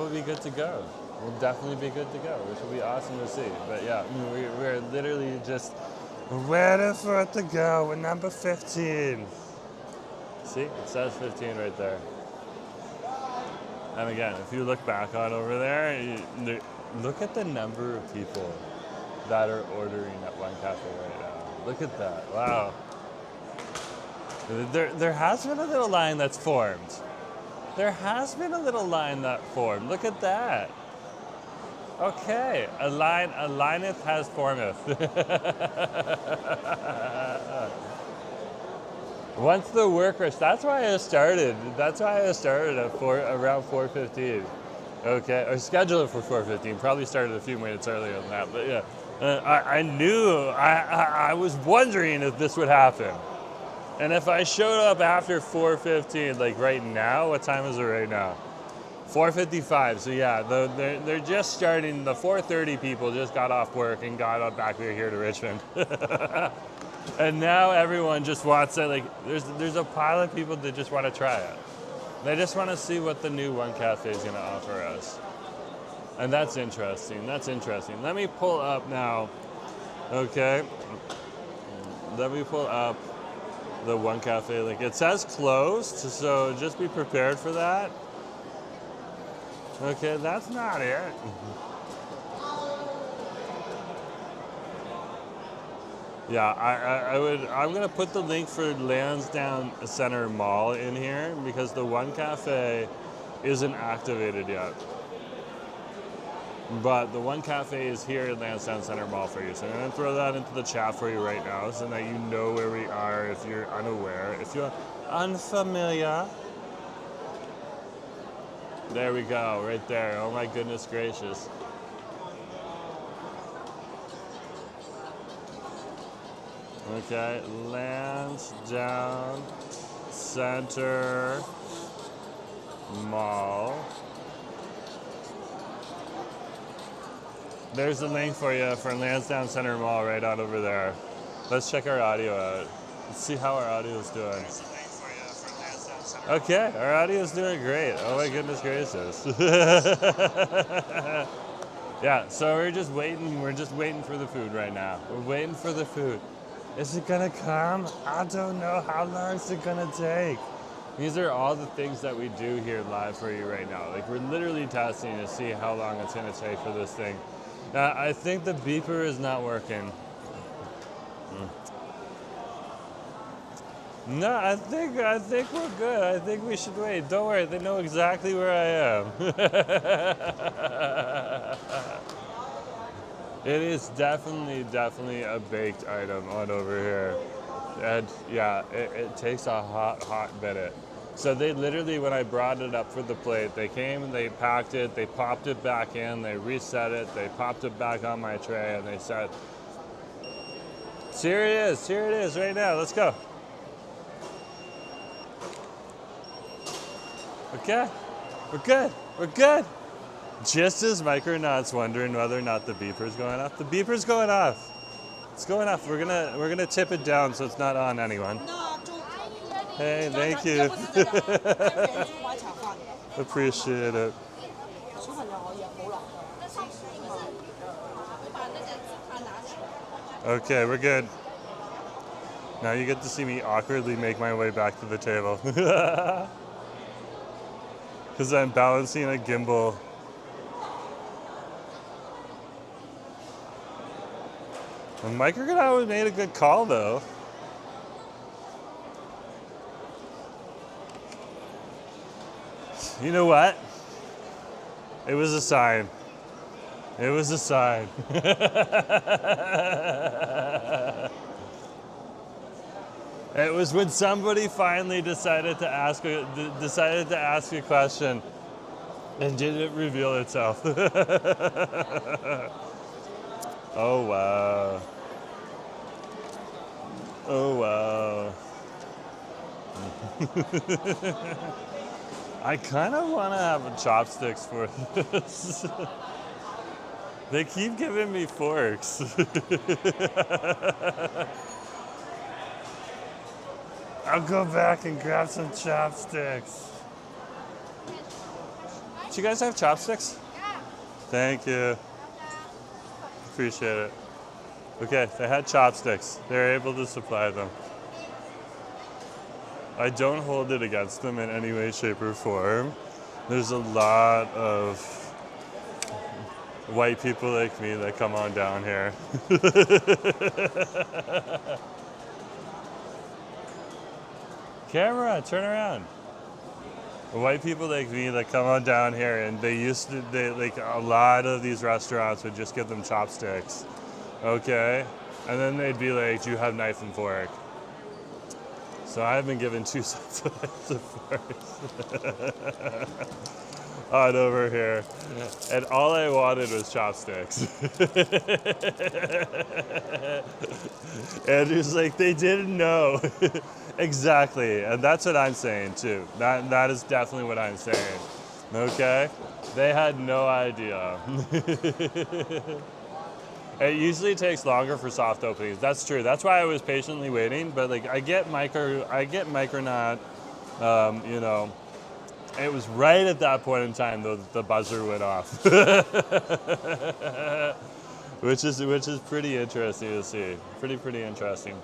be good to go. We'll definitely be good to go, which will be awesome to see. But yeah, we're literally just waiting for it to go. We're number 15. See, it says 15 right there. And again, if you look back on over there, look at the number of people that are ordering at One Cafe right now. Look at that, wow. There has been a little line that's formed. There has been a little line that formed. Look at that. Okay, a lineth has formeth. Once the work rush, that's why I started. That's why I started at around 4:15. Okay, or scheduled for 4:15. Probably started a few minutes earlier than that, but yeah. I knew, I was wondering if this would happen. And if I showed up after 4:15, like right now, what time is it right now? 4:55, so yeah, they're just starting, the 4:30 people just got off work and got up back here to Richmond. And now everyone just wants it, like, there's a pile of people that just want to try it. They just want to see what the new One Cafe is going to offer us. And that's interesting, that's interesting. Let me pull up now, okay? Let me pull up the One Cafe, like it says closed, so just be prepared for that. Okay, that's not it. Yeah, I'm gonna put the link for Lansdowne Centre Mall in here because the One Cafe isn't activated yet. But the One Cafe is here at Lansdowne Centre Mall for you. So I'm gonna throw that into the chat for you right now so that you know where we are if you're unaware, if you're unfamiliar. There we go, right there. Oh my goodness gracious. Okay, Lansdowne Centre Mall. There's the link for you for Lansdowne Centre Mall right out over there. Let's check our audio out. Let's see how our audio is doing. Okay, our audio is doing great. Oh my goodness gracious. Yeah, so we're just waiting for the food right now. We're waiting for the food. Is it gonna come? I don't know. How long is it gonna take? These are all the things that we do here live for you right now. Like, we're literally testing to see how long it's gonna take for this thing. I think the beeper is not working. No, I think we're good. I think we should wait. Don't worry, they know exactly where I am. It is definitely a baked item on over here. And yeah, it takes a hot minute. So they literally, when I brought it up for the plate, they came and they packed it, they popped it back in, they reset it, they popped it back on my tray, and they said, here it is right now, let's go. Okay, we're good. Just as Micronaut's wondering whether or not the beeper's going off. The beeper's going off. It's going off. We're gonna tip it down so it's not on anyone. Hey, thank you. Appreciate it. Okay, we're good. Now you get to see me awkwardly make my way back to the table. Because I'm balancing a gimbal. And Micronaut made a good call though. You know what? It was a sign. It was a sign. It was when somebody finally decided to ask a question and didn't reveal itself. Oh wow. Oh wow. I kind of want to have chopsticks for this. They keep giving me forks. I'll go back and grab some chopsticks. Do you guys have chopsticks? Yeah. Thank you. Appreciate it. Okay, they had chopsticks. They're able to supply them. I don't hold it against them in any way, shape, or form. There's a lot of white people like me that come on down here. Camera, turn around. White people like me that come on down here, and like a lot of these restaurants would just give them chopsticks, okay? And then they'd be like, do you have knife and fork? So I've been given 2 sets of forks on over here, and all I wanted was chopsticks. And it's like they didn't know. Exactly, and that's what I'm saying too. That is definitely what I'm saying. Okay, they had no idea. It usually takes longer for soft openings. That's true. That's why I was patiently waiting. But like I get Micronaut. You know, it was right at that point in time though that the buzzer went off, which is pretty interesting to see. Pretty interesting.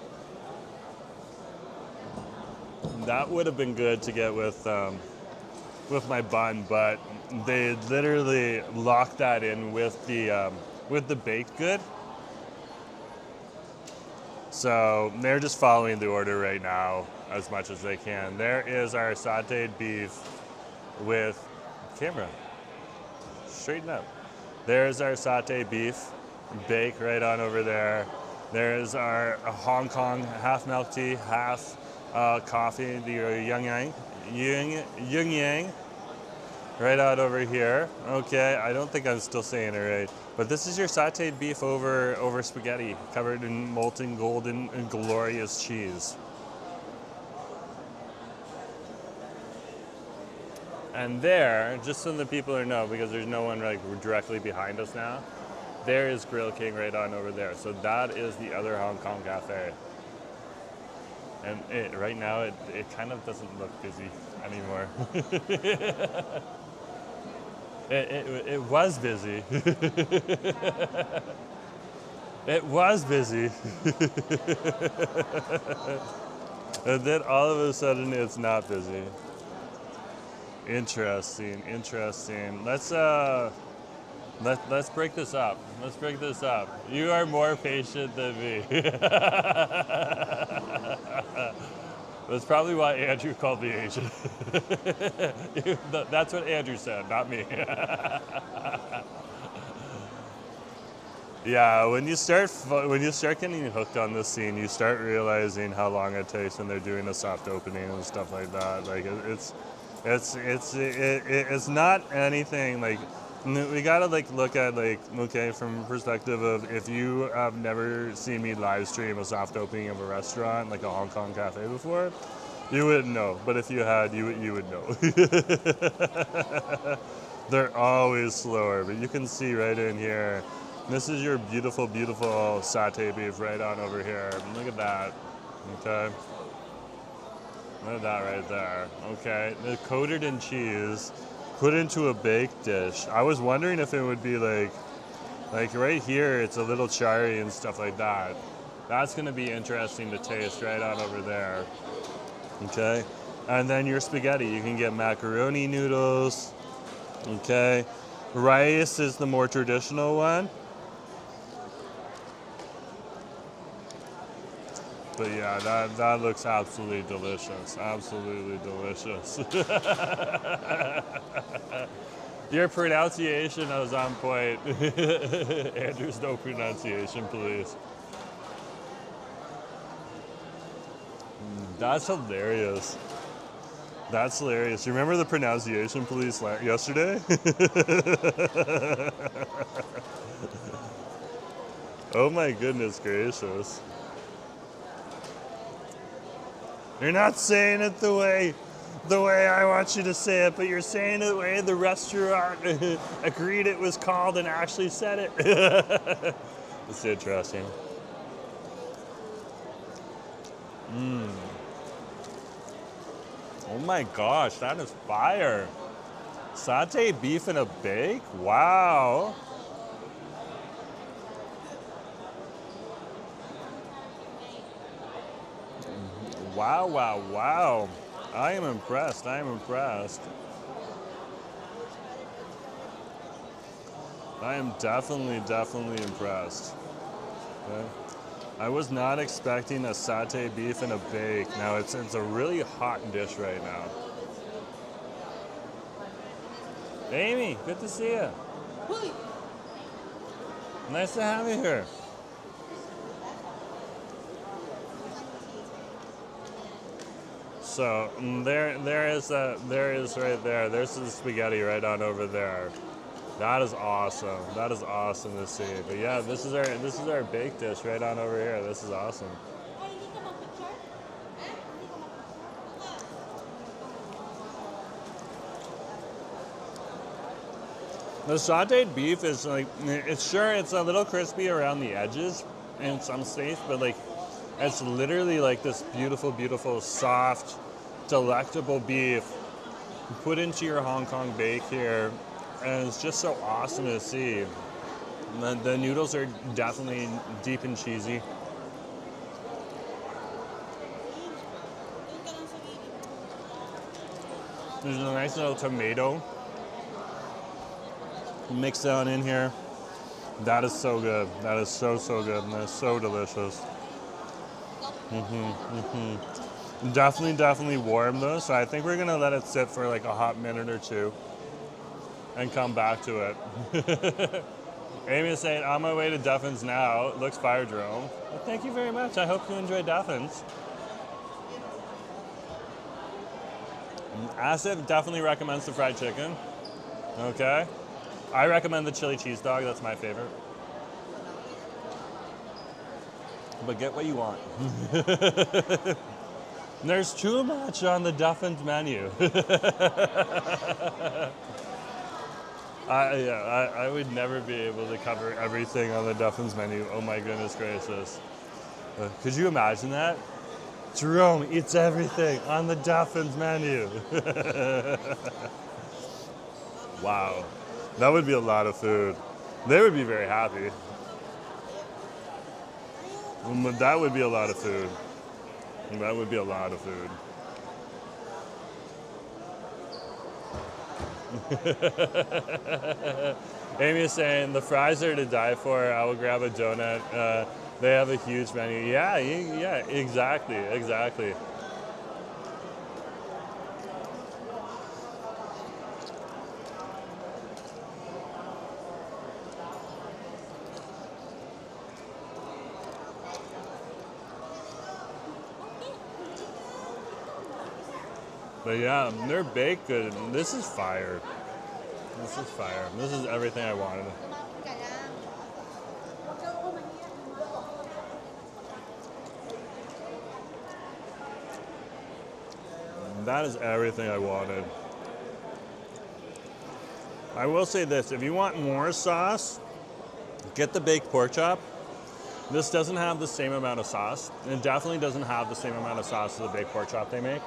That would have been good to get with my bun, but they literally locked that in with the baked good. So they're just following the order right now as much as they can. There is our sauteed beef with camera. Straighten up. There's our sauteed beef, bake right on over there. There's our Hong Kong half milk tea, half coffee, the Yung Yang. Right out over here. Okay, I don't think I'm still saying it right. But this is your sauteed beef over spaghetti, covered in molten golden and glorious cheese. And there, just so the people know, because there's no one like directly behind us now, there is Grill King right on over there. So that is the other Hong Kong cafe. And right now, it kind of doesn't look busy anymore. It was busy. It was busy. And then all of a sudden it's not busy. Interesting. Let's break this up. Let's break this up. You are more patient than me. That's probably why Andrew called me Asian. That's what Andrew said, not me. Yeah, when you start getting hooked on this scene, you start realizing how long it takes when they're doing a soft opening and stuff like that. Like it's not anything like. We gotta like look at like, okay, from perspective of if you have never seen me live stream a soft opening of a restaurant like a Hong Kong cafe before, you wouldn't know. But if you had, you would know. They're always slower, but you can see right in here. This is your beautiful, beautiful satay beef right on over here. Look at that. Okay. Look at that right there. Okay. They're coated in cheese. Put into a baked dish. I was wondering if it would be like right here, it's a little charry and stuff like that. That's gonna be interesting to taste right on over there. Okay, and then your spaghetti. You can get macaroni noodles. Okay, rice is the more traditional one. But yeah, that looks absolutely delicious. Absolutely delicious. Your pronunciation was on point. Andrew's no pronunciation, please. That's hilarious. That's hilarious. You remember the pronunciation police yesterday? Oh my goodness gracious. You're not saying it the way I want you to say it, but you're saying it the way the restaurant agreed it was called and actually said it. It's interesting. Oh my gosh, that is fire. Sauteed beef in a bake? Wow. Wow. I am impressed. I am definitely impressed. Okay. I was not expecting a sauteed beef in a bake. Now it's a really hot dish right now. Amy, good to see you. Nice to have you here. So there is right there. There's the spaghetti right on over there. That is awesome. That is awesome to see. But yeah, this is our baked dish right on over here. This is awesome. The sautéed beef is like, it's a little crispy around the edges in some states, but like it's literally like this beautiful, beautiful, soft, delectable beef put into your Hong Kong bake here, and it's just so awesome to see. The noodles are definitely deep and cheesy. There's a nice little tomato mixed down in here. That is so good. That is so good, and that's so delicious. Definitely warm though, so I think we're gonna let it sit for like a hot minute or two and come back to it. Amy is saying, on my way to Duffin's now. It looks fire, Jerome. Well, thank you very much. I hope you enjoy Duffin's. Asif definitely recommends the fried chicken. Okay. I recommend the chili cheese dog. That's my favorite. But get what you want. There's too much on the Duffin's menu. I would never be able to cover everything on the Duffin's menu. Oh my goodness gracious. Could you imagine that? Jerome eats everything on the Duffin's menu. Wow. That would be a lot of food. They would be very happy. That would be a lot of food. That would be a lot of food. Amy is saying, the fries are to die for. I will grab a donut. They have a huge menu. Yeah, exactly. But yeah, they're baked good. This is fire. This is fire. This is everything I wanted. That is everything I wanted. I will say this, if you want more sauce, get the baked pork chop. This doesn't have the same amount of sauce. It definitely doesn't have the same amount of sauce as the baked pork chop they make.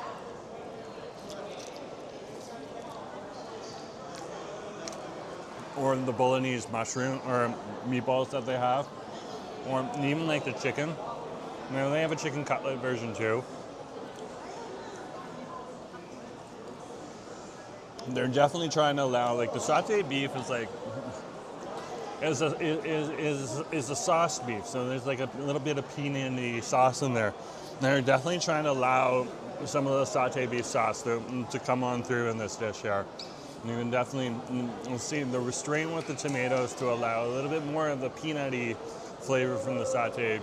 Or the Bolognese mushroom or meatballs that they have, or even like the chicken. You know, they have a chicken cutlet version too. They're definitely trying to allow, like the sautéed beef is like is a sauce beef, so there's like a little bit of peanut sauce in there. They're definitely trying to allow some of the sautéed beef sauce to come on through in this dish here. You can definitely see the restraint with the tomatoes to allow a little bit more of the peanutty flavor from the sautéed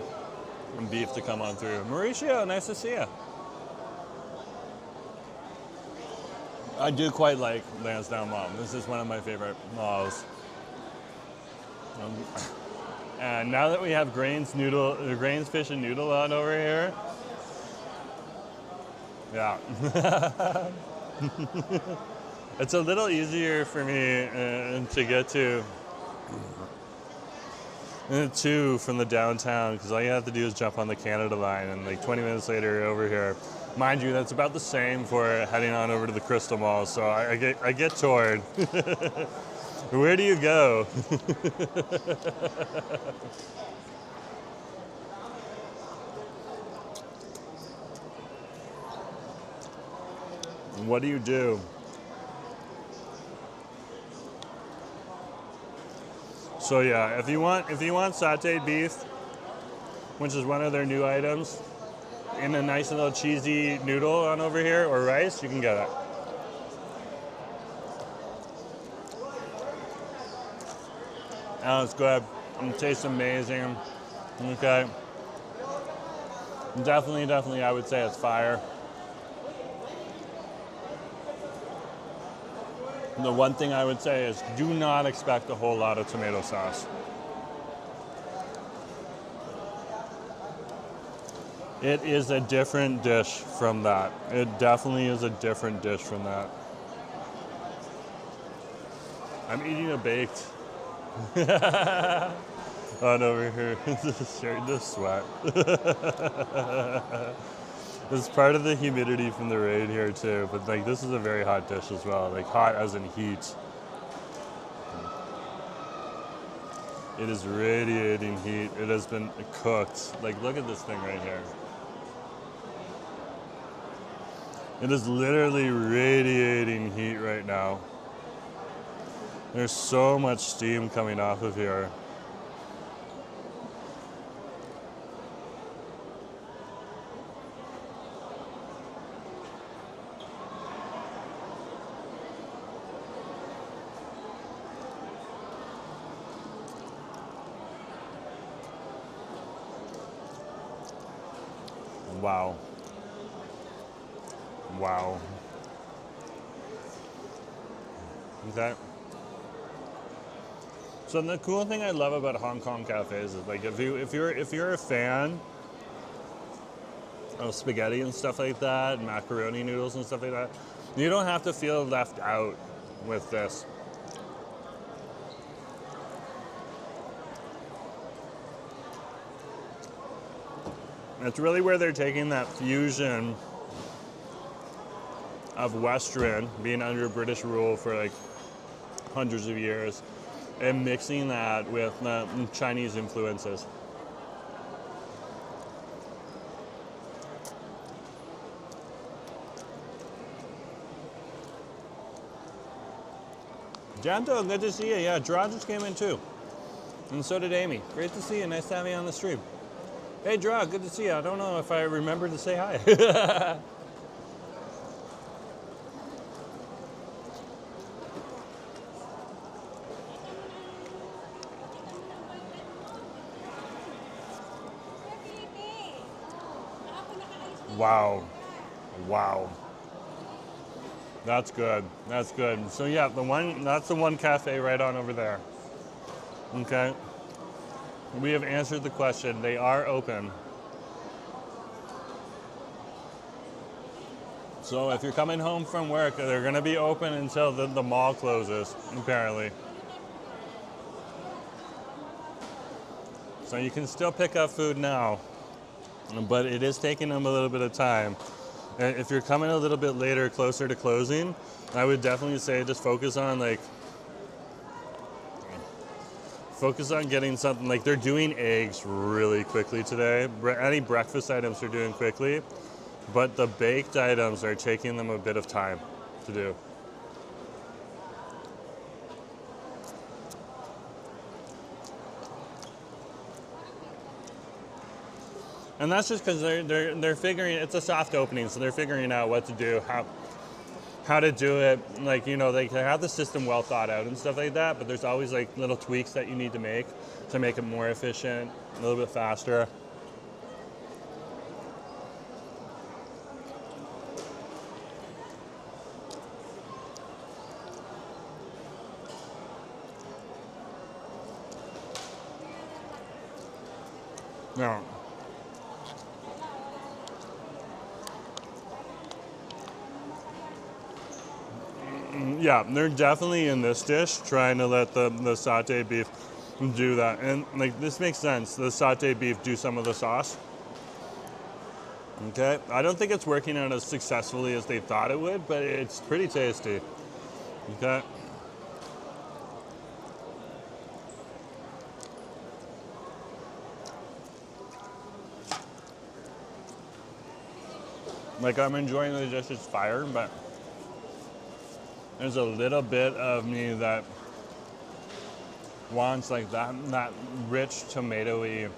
beef to come on through. Mauricio, nice to see you. I do quite like Lansdowne Mall. This is one of my favorite malls. And now that we have grains, fish, and noodle on over here, yeah. It's a little easier for me to get to from the downtown, because all you have to do is jump on the Canada line, and like 20 minutes later you're over here. Mind you, that's about the same for heading on over to the Crystal Mall, so I get toured. Where do you go? What do you do? So yeah, if you want sautéed beef, which is one of their new items, in a nice little cheesy noodle on over here, or rice, you can get it. Oh, it's good. It tastes amazing. Okay. Definitely, I would say it's fire. The one thing I would say is do not expect a whole lot of tomato sauce. It is a different dish from that. It definitely is a different dish from that. I'm eating a baked. On over here, this is starting to sweat. It's part of the humidity from the rain here too, but like this is a very hot dish as well, like hot as in heat. It is radiating heat. It has been cooked. Like look at this thing right here. It is literally radiating heat right now. There's so much steam coming off of here. Wow. Wow. Okay. So the cool thing I love about Hong Kong cafes is like if you're a fan of spaghetti and stuff like that, and macaroni noodles and stuff like that, you don't have to feel left out with this. It's really where they're taking that fusion of Western, being under British rule for like hundreds of years, and mixing that with Chinese influences. Janto, good to see you. Yeah, Gerard just came in too. And so did Amy. Great to see you. Nice to have you on the stream. Hey, Gerard, good to see you. I don't know if I remembered to say hi. Wow. Wow. That's good. That's good. So yeah, that's the one cafe right on over there. Okay. We have answered the question. They are open. So if you're coming home from work, they're going to be open until the mall closes, apparently. So you can still pick up food now, but it is taking them a little bit of time. And if you're coming a little bit later, closer to closing, I would definitely say just focus on getting something, like they're doing eggs really quickly today. Any breakfast items they're doing quickly, but the baked items are taking them a bit of time to do. And that's just because they're figuring, it's a soft opening, so they're figuring out what to do, how to do it. Like, you know, they have the system well thought out and stuff like that, but there's always like little tweaks that you need to make it more efficient, a little bit faster. Now, yeah, they're definitely in this dish trying to let the satay beef do that. And like this makes sense. The satay beef do some of the sauce. Okay, I don't think it's working out as successfully as they thought it would, but it's pretty tasty. Okay. Like I'm enjoying the dish, it's fire, but there's a little bit of me that wants like that rich tomatoey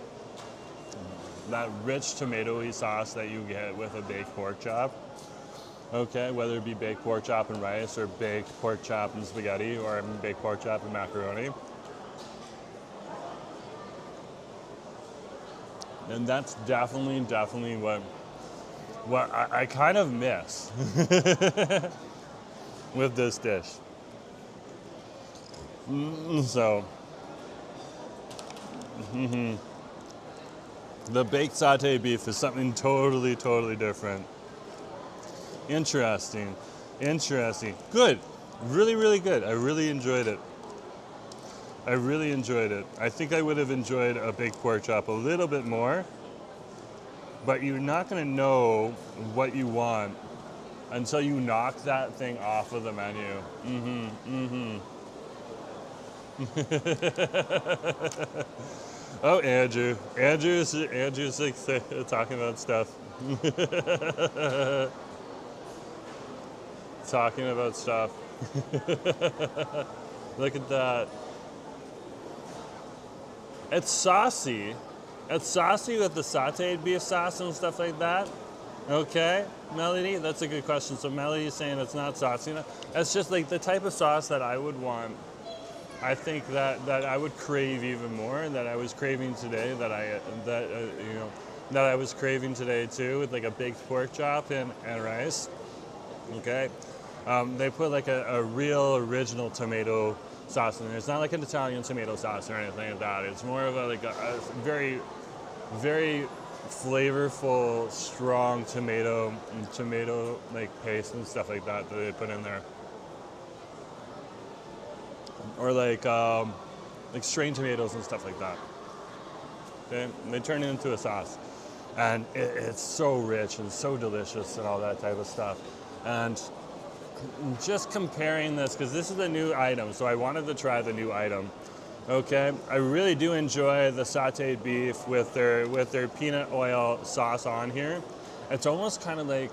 sauce that you get with a baked pork chop. Okay, whether it be baked pork chop and rice or baked pork chop and spaghetti or baked pork chop and macaroni. And that's definitely what I kind of miss with this dish. So, the baked satay beef is something totally, totally different. Interesting. Interesting. Good. Really, really good. I really enjoyed it. I really enjoyed it. I think I would have enjoyed a baked pork chop a little bit more, but you're not going to know what you want until you knock that thing off of the menu. Oh, Andrew. Andrew's like talking about stuff. Talking about stuff. Look at that. It's saucy. It's saucy with the sauteed beef sauce and stuff like that. Okay, Melody, that's a good question. So Melody's saying it's not saucy enough. It's just like the type of sauce that I would want. I think that I would crave even more, and that I was craving today. That I was craving today too, with like a baked pork chop and rice. Okay, they put like a real original tomato sauce in there. It's not like an Italian tomato sauce or anything like that. It's more of a very, very flavorful, strong tomato like paste and stuff like that they put in there. Or like strained tomatoes and stuff like that. Okay? And they turn it into a sauce. And it's so rich and so delicious and all that type of stuff. And just comparing this, because this is a new item, so I wanted to try the new item. Okay, I really do enjoy the sauteed beef with their peanut oil sauce on here. It's almost kind of like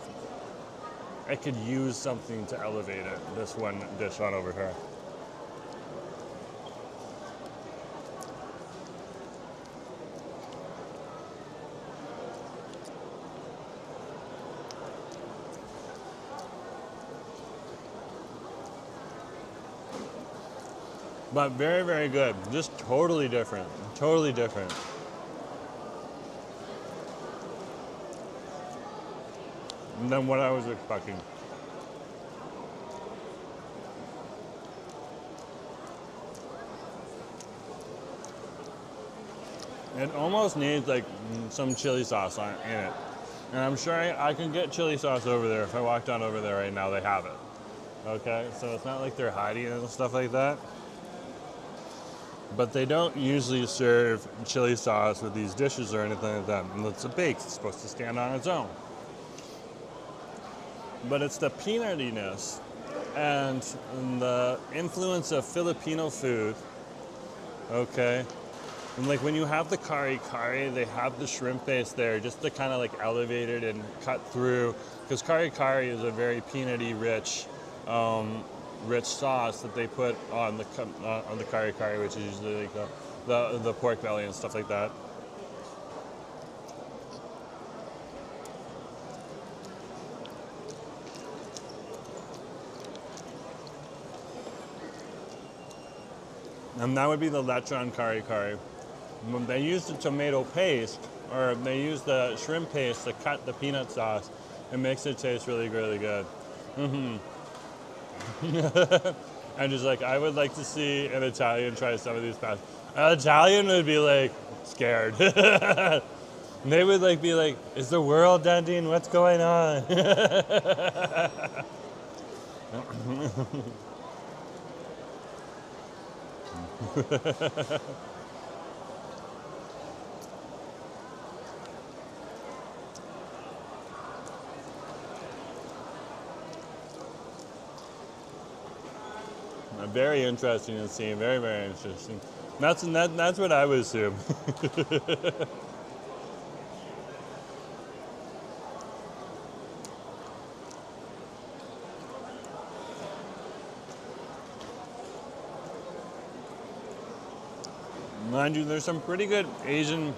I could use something to elevate it, this one dish on over here. But very, very good. Just totally different. Totally different. Than what I was expecting. It almost needs like some chili sauce in it. And I'm sure I can get chili sauce over there. If I walked on over there right now, they have it. Okay, so it's not like they're hiding it and stuff like that. But they don't usually serve chili sauce with these dishes or anything like that. And it's a bake, it's supposed to stand on its own. But it's the peanutiness and the influence of Filipino food, okay? And like when you have the kari, they have the shrimp paste there just to kind of like elevate it and cut through. Because kari is a very peanutty rich sauce that they put on the kari, which is usually like the pork belly and stuff like that. And that would be the lechon kari. When they use the tomato paste, or they use the shrimp paste to cut the peanut sauce, it makes it taste really, really good. And just like, I would like to see an Italian try some of these pastas. An Italian would be like scared. They would like be like, is the world ending? What's going on? Very interesting to see. Very, very interesting. That's what I would assume. Mind you, there's some pretty good Asian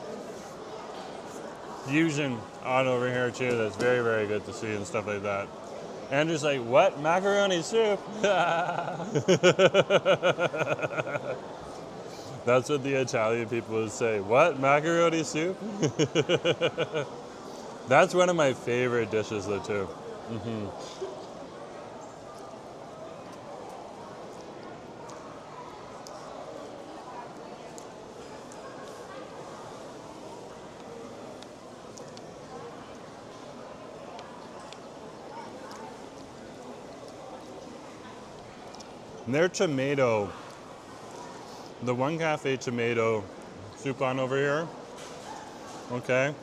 fusion on over here too. That's very, very good to see and stuff like that. Andrew's like, what? Macaroni soup? That's what the Italian people would say. What? Macaroni soup? That's one of my favorite dishes though too. Their tomato, the One Cafe tomato soup on over here, okay?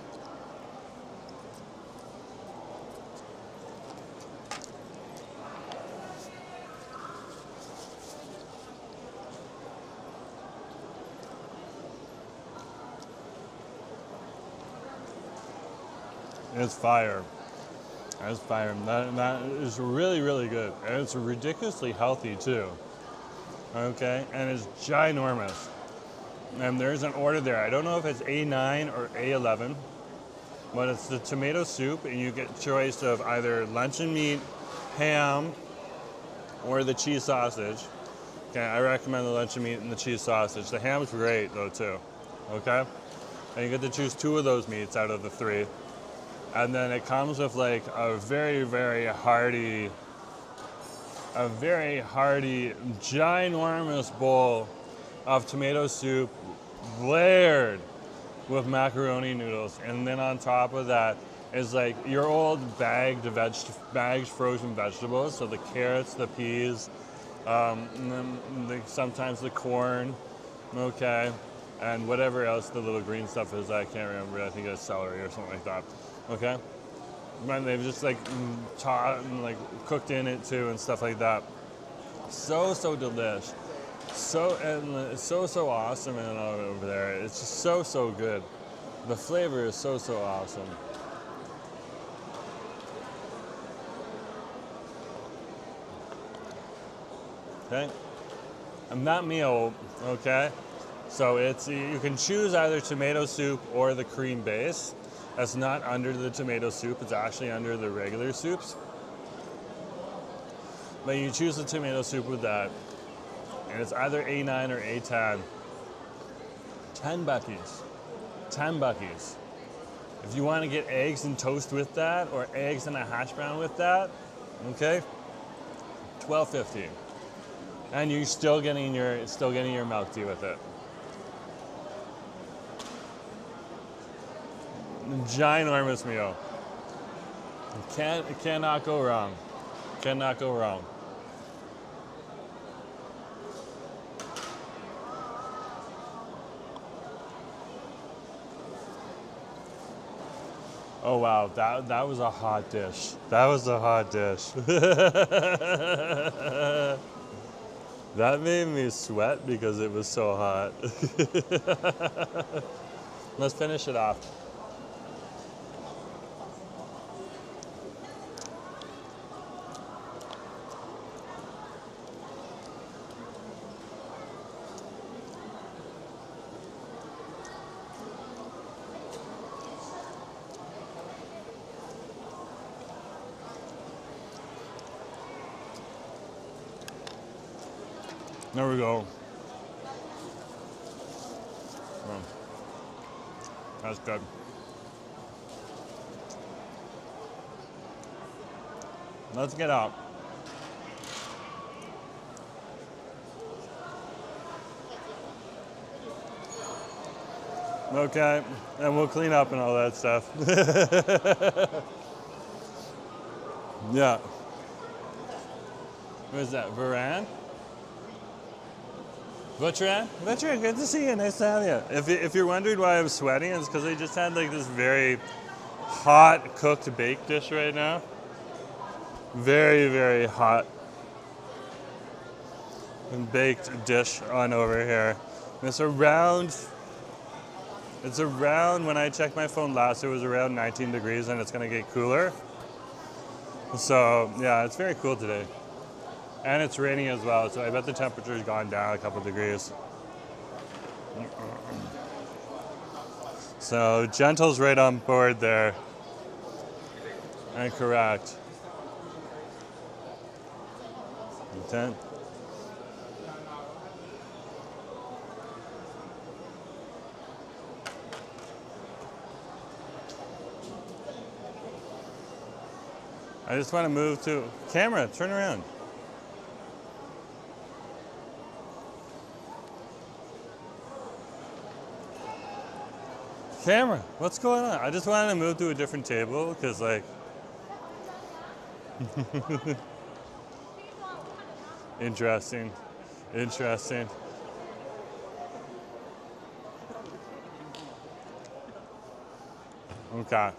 It's fire. That's fire. That is really, really good. And it's ridiculously healthy too. Okay, and it's ginormous. And there's an order there. I don't know if it's A9 or A11, but it's the tomato soup, and you get choice of either luncheon meat, ham, or the cheese sausage. Okay, I recommend the luncheon meat and the cheese sausage. The ham's great though too. Okay, and you get to choose 2 of those meats out of the 3. And then it comes with like a very, very hearty, ginormous bowl of tomato soup layered with macaroni noodles. And then on top of that is like your old bagged frozen vegetables. So the carrots, the peas, and then sometimes the corn, okay, and whatever else the little green stuff is, I can't remember. I think it's celery or something like that. Okay, and they've just like taught and like cooked in it too and stuff like that. So delish, so awesome and over there. It's just so good. The flavor is so awesome. Okay, and that meal, okay. So it's you can choose either tomato soup or the cream base. That's not under the tomato soup, it's actually under the regular soups. But you choose the tomato soup with that, and it's either A9 or A10. 10 buckies. 10 buckies. If you want to get eggs and toast with that, or eggs and a hash brown with that, okay, $12.50. And you're still getting your milk tea with it. Ginormous meal. Cannot go wrong. Cannot go wrong. Oh wow, that was a hot dish. That was a hot dish. That made me sweat because it was so hot. Let's finish it off. There we go. Oh, that's good. Let's get out. Okay, and we'll clean up and all that stuff. Yeah. What is that, Varan? Butcheran? Butcheran, good to see you. Nice to have you. If you're wondering why I'm sweating, it's because I just had like this very hot cooked baked dish right now. Very, very hot and baked dish on over here. And it's around, when I checked my phone last, it was around 19 degrees and it's gonna get cooler. So yeah, it's very cool today. And it's raining as well, so I bet the temperature's gone down a couple degrees. So Gentle's right on board there. And correct. Okay. I just want to move to camera, turn around. Camera, what's going on? I just wanted to move to a different table because like Interesting. Interesting. Okay.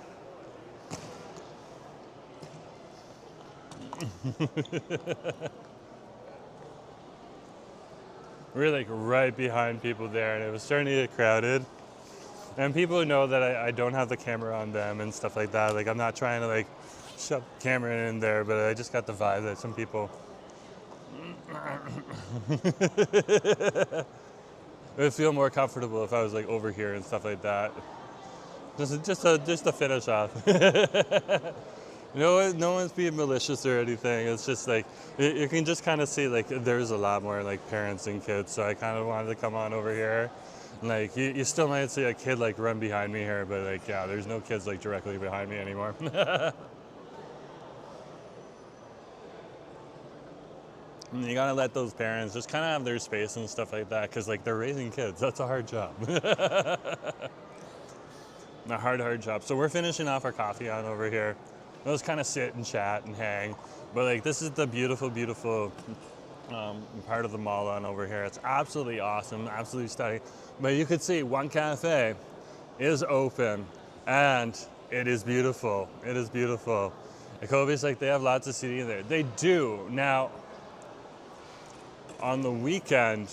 We're like right behind people there, and it was starting to get crowded. And people know that I don't have the camera on them and stuff like that. Like, I'm not trying to like shove the camera in there, but I just got the vibe that some people it would feel more comfortable if I was like over here and stuff like that. Just to finish off. No one's being malicious or anything. It's just like you can just kind of see like there's a lot more like parents and kids. So I kind of wanted to come on over here. Like you still might see a kid like run behind me here, but like yeah, there's no kids like directly behind me anymore. And you gotta let those parents just kind of have their space and stuff like that, because like they're raising kids. That's a hard job. A hard job. So we're finishing off our coffee on over here. Let's kind of sit and chat and hang. But like this is the beautiful part of the mall on over here. It's absolutely awesome, absolutely stunning. But you could see one cafe is open and it is beautiful. It is beautiful. Kobe's like they have lots of seating there. They do. Now, on the weekend,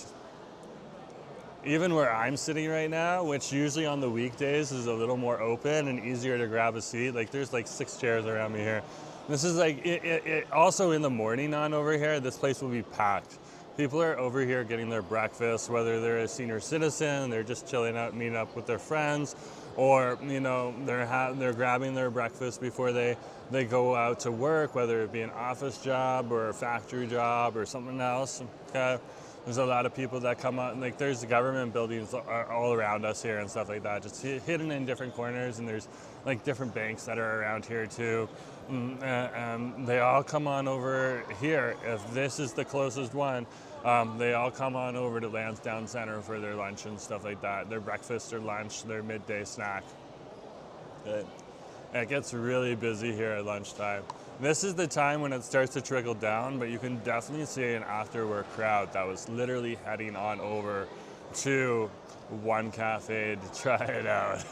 even where I'm sitting right now, which usually on the weekdays is a little more open and easier to grab a seat, like there's like 6 chairs around me here. This is like, it also in the morning on over here, this place will be packed. People are over here getting their breakfast, whether they're a senior citizen, they're just chilling out, meeting up with their friends, or you know, they're grabbing their breakfast before they go out to work, whether it be an office job or a factory job or something else. Okay. There's a lot of people that come out, like there's government buildings all around us here and stuff like that, just hidden in different corners, and there's like different banks that are around here too. They all come on over here. If this is the closest one, they all come on over to Lansdowne Centre for their lunch and stuff like that, their breakfast, their lunch, their midday snack. It gets really busy here at lunchtime. This is the time when it starts to trickle down, but you can definitely see an after-work crowd that was literally heading on over to one cafe to try it out.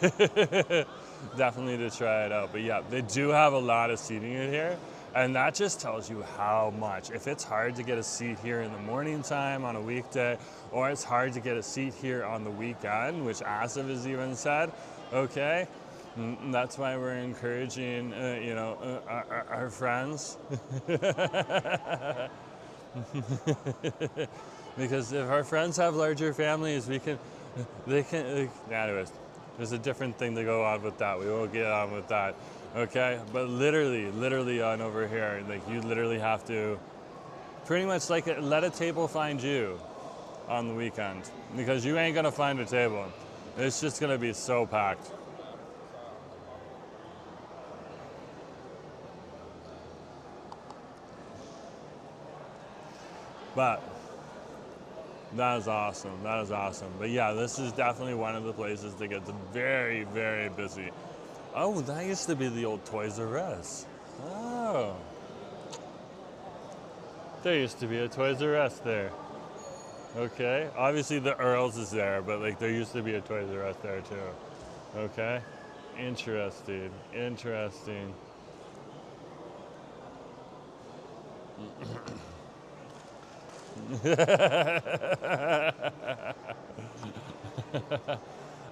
Definitely to try it out. But yeah, they do have a lot of seating in here, and that just tells you how much. If it's hard to get a seat here in the morning time on a weekday, or it's hard to get a seat here on the weekend, which Asif has even said, okay, that's why we're encouraging, our friends. Because if our friends have larger families, anyways, there's a different thing to go on with that. We won't get on with that, okay? But literally on over here, like you literally have to pretty much like let a table find you on the weekend, because you ain't gonna find a table. It's just gonna be so packed. But that is awesome. That is awesome. But yeah, this is definitely one of the places that gets very, very busy. Oh, that used to be the old Toys R Us. Oh. There used to be a Toys R Us there. Okay. Obviously the Earls is there, but like there used to be a Toys R Us there too. Okay. Interesting. Interesting.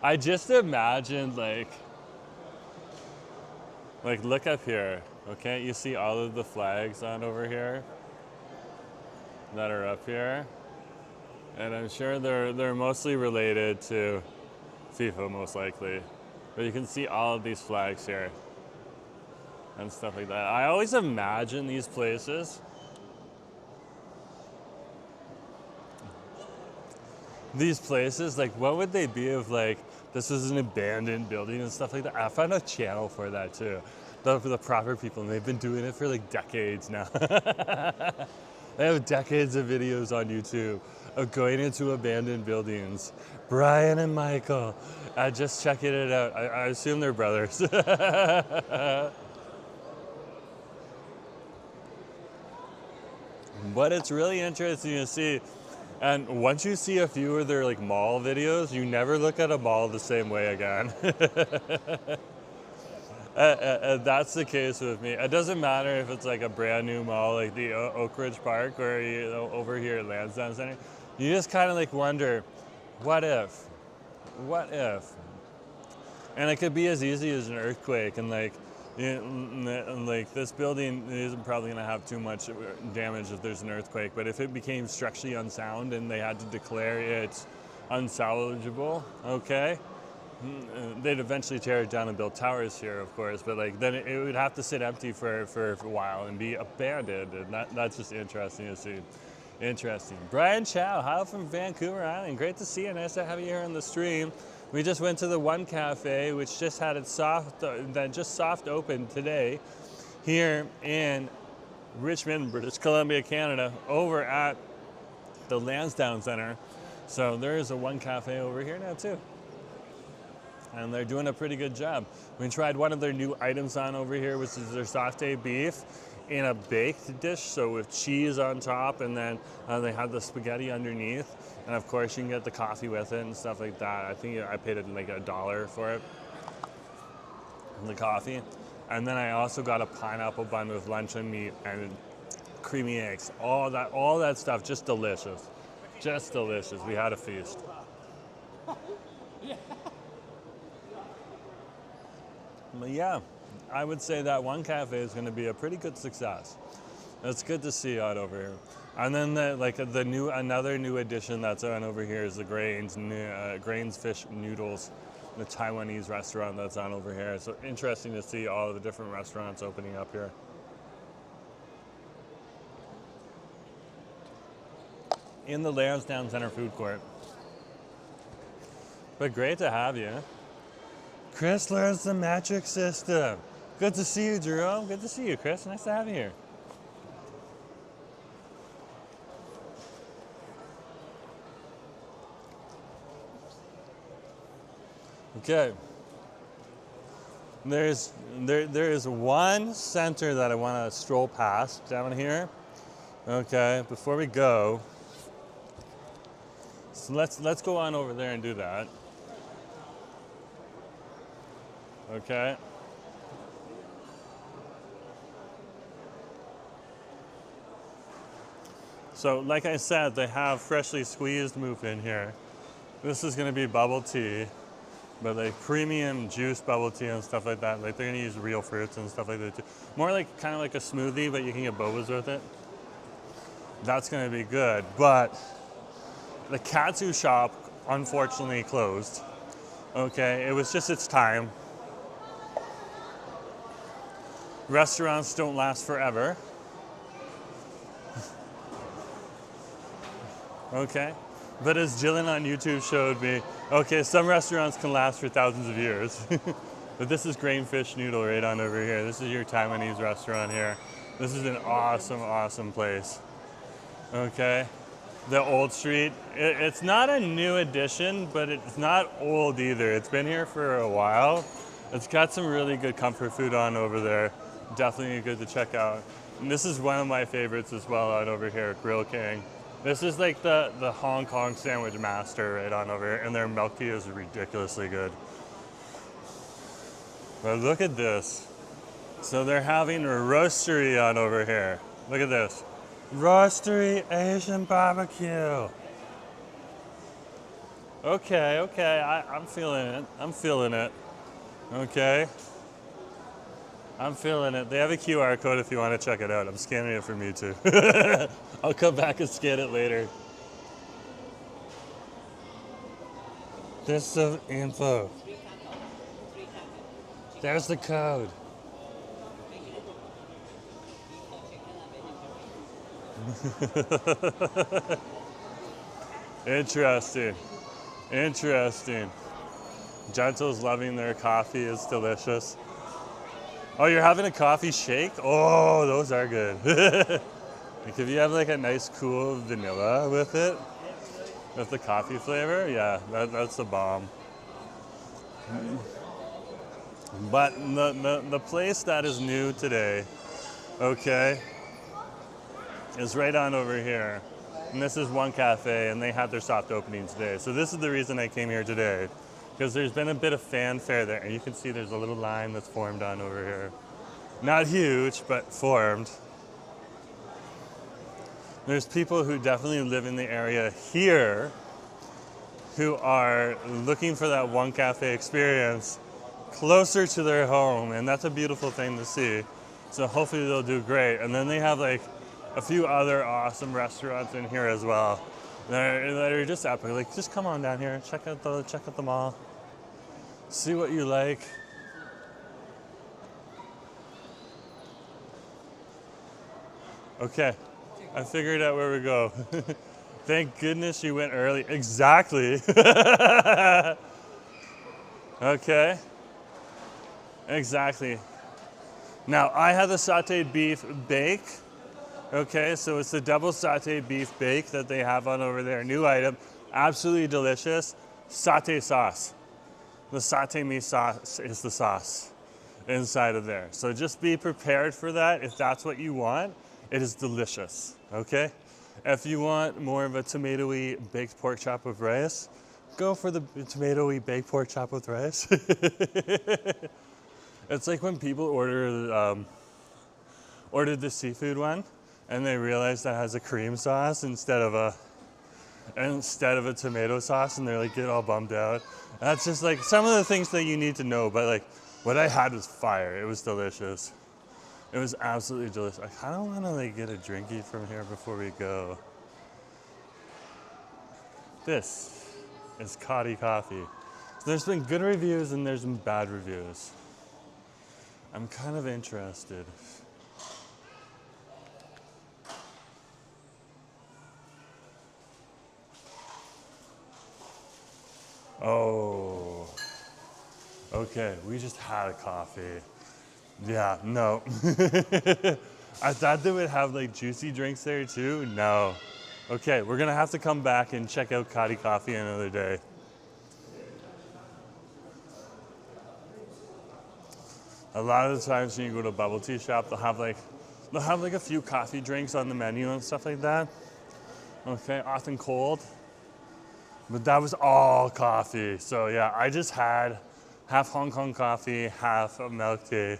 I just imagined like look up here, okay? You see all of the flags on over here that are up here, and I'm sure they're mostly related to FIFA, most likely. But you can see all of these flags here and stuff like that. I always imagine these places. These places, like what would they be if like this was an abandoned building and stuff like that? I found a channel for that too. The proper people, and they've been doing it for like decades now. They have decades of videos on YouTube of going into abandoned buildings. Brian and Michael, just checking it out. I assume they're brothers. But it's really interesting to see. And once you see a few of their like mall videos, you never look at a mall the same way again. That's the case with me. It doesn't matter if it's like a brand new mall like the Oak Ridge Park or over here at Lansdowne Centre. You just kind of like wonder, what if? What if? And it could be as easy as an earthquake, and like, like this building isn't probably going to have too much damage if there's an earthquake, but if it became structurally unsound and they had to declare it unsalvageable, okay, they'd eventually tear it down and build towers here, of course, but like then it would have to sit empty for a while and be abandoned, and that's just interesting to see. Interesting. Brian Chow, hi from Vancouver Island. Great to see you. Nice to have you here on the stream. We just went to the One Cafe, which just had its soft opened today here in Richmond, British Columbia, Canada, over at the Lansdowne Centre. So there is a One Cafe over here now too. And they're doing a pretty good job. We tried one of their new items on over here, which is their Saté beef in a baked dish, so with cheese on top, and then they have the spaghetti underneath. And of course, you can get the coffee with it and stuff like that. I think I paid like $1 for it, the coffee. And then I also got a pineapple bun with luncheon meat and creamy eggs. All that stuff, just delicious. Just delicious. We had a feast. But yeah, I would say that One Cafe is going to be a pretty good success. It's good to see on over here. And then another new addition that's on over here is the Grains Fish Noodles, the Taiwanese restaurant that's on over here. So interesting to see all of the different restaurants opening up here. In the Lansdowne Centre food court. But great to have you. Chris learns the metric system. Good to see you, Jerome. Good to see you, Chris. Nice to have you here. Okay. There is one center that I want to stroll past down here. Okay, before we go, so let's go on over there and do that. Okay. So like I said, they have freshly squeezed moof in here. This is going to be bubble tea, but like premium juice bubble tea and stuff like that. Like they're going to use real fruits and stuff like that too. More like kind of like a smoothie, but you can get bobas with it. That's going to be good. But the Katsu shop unfortunately closed. Okay, it was just its time. Restaurants don't last forever. Okay, but as Jillian on YouTube showed me, okay, some restaurants can last for thousands of years. But this is Grain Fish Noodle right on over here. This is your Taiwanese restaurant here. This is an awesome, awesome place. Okay, the Old Street. It's not a new addition, but it's not old either. It's been here for a while. It's got some really good comfort food on over there. Definitely good to check out. And this is one of my favorites as well out over here at Grill King. This is like the Hong Kong sandwich master right on over here, and their milk tea is ridiculously good. But look at this. So they're having a roastery on over here. Look at this. Roastery Asian barbecue. Okay, I'm feeling it. I'm feeling it. Okay. I'm feeling it. They have a QR code if you want to check it out. I'm scanning it from YouTube. I'll come back and scan it later. There's some info. There's the code. Interesting. Interesting. Gentle's loving their coffee. It's delicious. Oh, you're having a coffee shake? Oh, those are good. Like if you have like a nice cool vanilla with it, with the coffee flavor, yeah, that's the bomb. But the place that is new today, okay, is right on over here. And this is one cafe, and they had their soft opening today. So this is the reason I came here today, because there's been a bit of fanfare there, and you can see there's a little line that's formed on over here. Not huge, but formed. There's people who definitely live in the area here who are looking for that one cafe experience closer to their home, and that's a beautiful thing to see. So hopefully they'll do great. And then they have like a few other awesome restaurants in here as well that are just epic. Like, just come on down here, check out the mall, see what you like. Okay, I figured out where we go. Thank goodness you went early. Exactly. Okay. Exactly. Now, I have the sauteed beef bake. Okay, so it's the double sauteed beef bake that they have on over there. New item, absolutely delicious. Saté sauce. The saté meat sauce is the sauce inside of there. So just be prepared for that if that's what you want. It is delicious, okay? If you want more of a tomatoey baked pork chop with rice, go for the tomatoey baked pork chop with rice. It's like when people ordered the seafood one, and they realize that has a cream sauce instead of a tomato sauce, and they're like, get all bummed out. That's just like some of the things that you need to know, but like what I had was fire. It was delicious. It was absolutely delicious. I kind of want to like get a drinky from here before we go. This is Cotty Coffee. So there's been good reviews and there's been bad reviews. I'm kind of interested. Oh, okay, we just had a coffee. Yeah, no. I thought they would have like juicy drinks there too. No. Okay, we're gonna have to come back and check out Cotty Coffee another day. A lot of the times when you go to a bubble tea shop, they'll have like a few coffee drinks on the menu and stuff like that. Okay, often cold. But that was all coffee. So yeah, I just had half Hong Kong coffee, half a milk tea.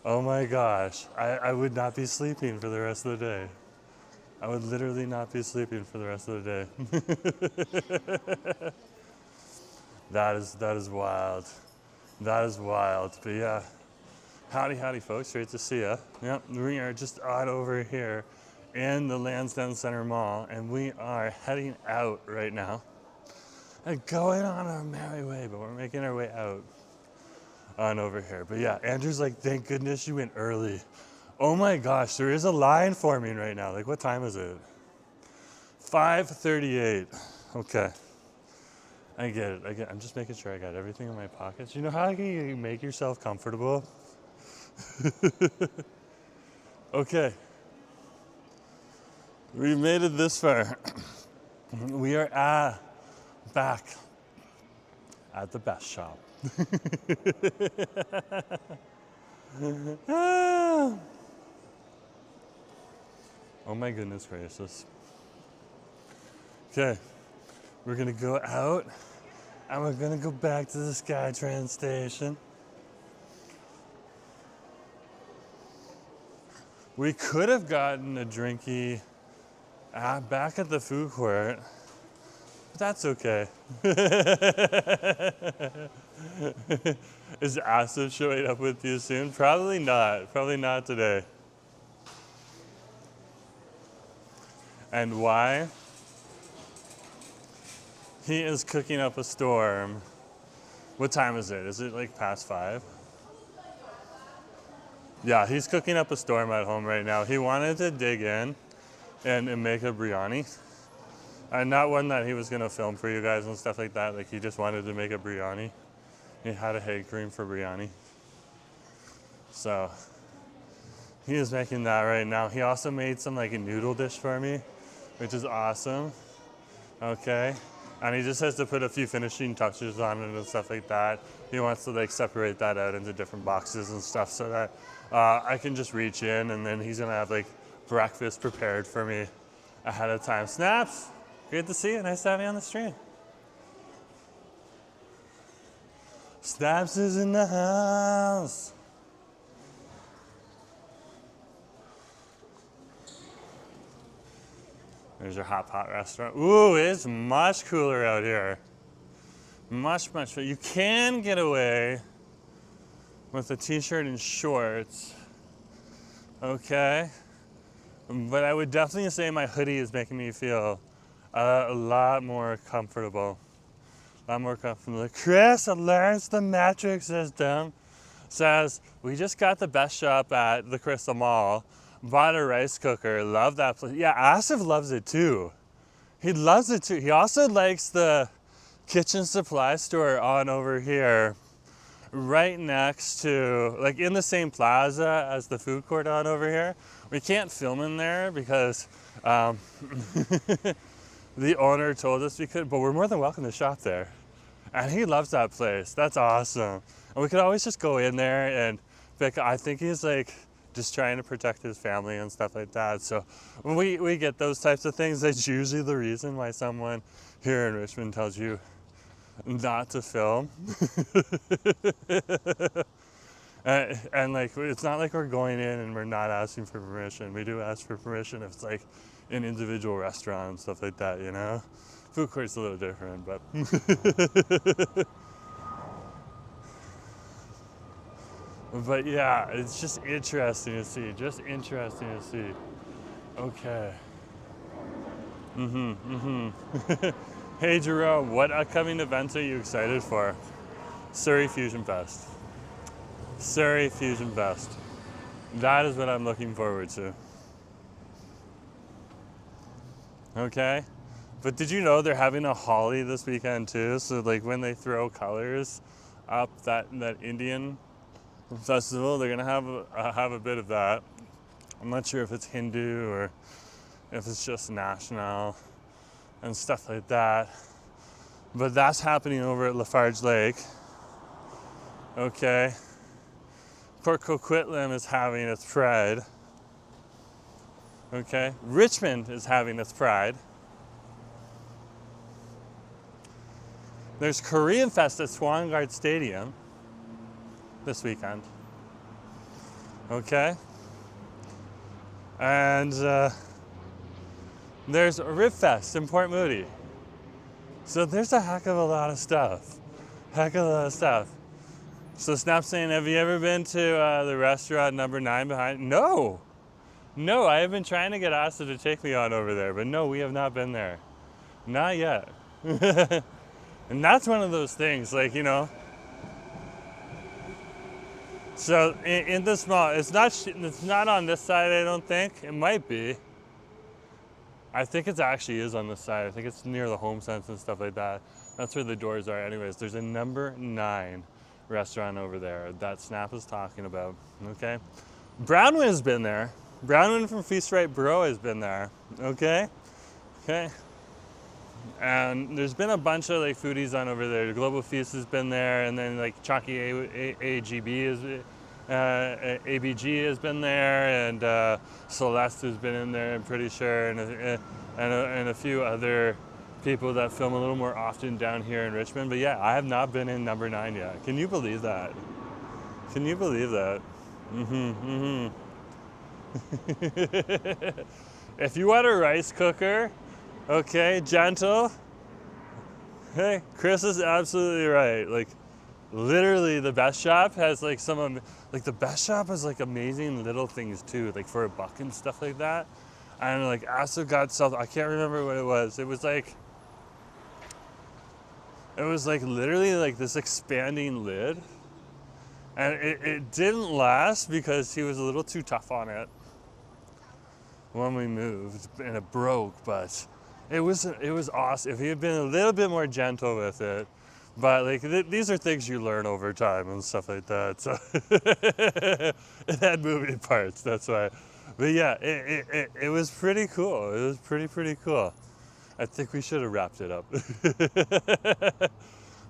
Oh my gosh, I would not be sleeping for the rest of the day. I would literally not be sleeping for the rest of the day. That is wild. That is wild. But yeah, howdy folks, great to see ya. Yep, we are just on over here in the Lansdowne Centre Mall, and we are heading out right now and going on our merry way, but we're making our way out on over here. But yeah, Andrew's like, thank goodness you went early. Oh my gosh, there is a line forming right now. Like, what time is it? 5:38. Okay. I get it. I'm just making sure I got everything in my pockets. You know how you make yourself comfortable? Okay. We made it this far. We are back at the best shop. Oh my goodness gracious. Okay, we're gonna go out and we're gonna go back to the SkyTrain station. We could have gotten a drinky back at the food court, but that's okay. Is Asif showing up with you soon? Probably not. Probably not today. And why? He is cooking up a storm. What time is it? Is it like past 5? Yeah, he's cooking up a storm at home right now. He wanted to dig in and make a biryani. And not one that he was gonna film for you guys and stuff like that. Like, he just wanted to make a biryani. He had a head cream for biryani. So he is making that right now. He also made some like a noodle dish for me, which is awesome. Okay. And he just has to put a few finishing touches on it and stuff like that. He wants to like separate that out into different boxes and stuff so that I can just reach in, and then he's gonna have like breakfast prepared for me ahead of time. Snaps, great to see you. Nice to have you on the stream. Snaps is in the house. There's your hot pot restaurant. Ooh, it's much cooler out here. Much, much. You can get away with a t-shirt and shorts, okay? But I would definitely say my hoodie is making me feel a lot more comfortable. A lot more comfortable. Chris learns the metric system. Says, we just got the best shop at the Crystal Mall. Bought a rice cooker. Love that place. Yeah, Asif loves it too. He loves it too. He also likes the kitchen supply store on over here. Right next to, like in the same plaza as the food court on over here. We can't film in there because the owner told us we could, but we're more than welcome to shop there. And he loves that place. That's awesome. And we could always just go in there and pick. I think he's like just trying to protect his family and stuff like that. So when we get those types of things, that's usually the reason why someone here in Richmond tells you not to film. And like, it's not like we're going in and we're not asking for permission. We do ask for permission if it's like an individual restaurant and stuff like that, you know? Food court's a little different, but. But yeah, it's just interesting to see, Okay. Hey Jerome, what upcoming events are you excited for? Surrey Fusion Fest. Surrey Fusion Fest. That is what I'm looking forward to. Okay? But did you know they're having a Holi this weekend too? So like when they throw colors up that Indian festival, they're gonna have a bit of that. I'm not sure if it's Hindu or if it's just national and stuff like that. But that's happening over at Lafarge Lake. Okay. Port Coquitlam is having its Pride. Okay. Richmond is having its Pride. There's Korean Fest at Swangard Stadium this weekend. Okay. And there's Rib Fest in Port Moody. So there's a heck of a lot of stuff. So Snap saying, have you ever been to the restaurant number 9 behind? No, I have been trying to get Asa to take me on over there, but no, we have not been there. Not yet. And that's one of those things, like, you know. So in this mall, it's not on this side, I don't think. It might be. I think it actually is on this side. I think it's near the Home Sense and stuff like that. That's where the doors are anyways. There's a number 9 restaurant over there that Snap is talking about, okay? Brownwin has been there. Brownwin from Feast Right Bro has been there, okay? Okay. And there's been a bunch of like foodies on over there. Global Feast has been there, and then like Chalky ABG has been there, and Celeste has been in there, I'm pretty sure, and a few other people that film a little more often down here in Richmond. But yeah, I have not been in number 9 yet. Can you believe that? Can you believe that? If you want a rice cooker, okay, gentle. Hey, Chris is absolutely right. Like, literally, the Best Shop has like the Best Shop has like amazing little things too, like for $1 and stuff like that. And like, I also got something, I can't remember what it was. It was like literally like this expanding lid. And it didn't last because he was a little too tough on it when we moved, and it broke, but it was awesome. If he had been a little bit more gentle with it, but like these are things you learn over time and stuff like that. So it had moving parts, that's why. But yeah, it was pretty cool. It was pretty cool. I think we should have wrapped it up.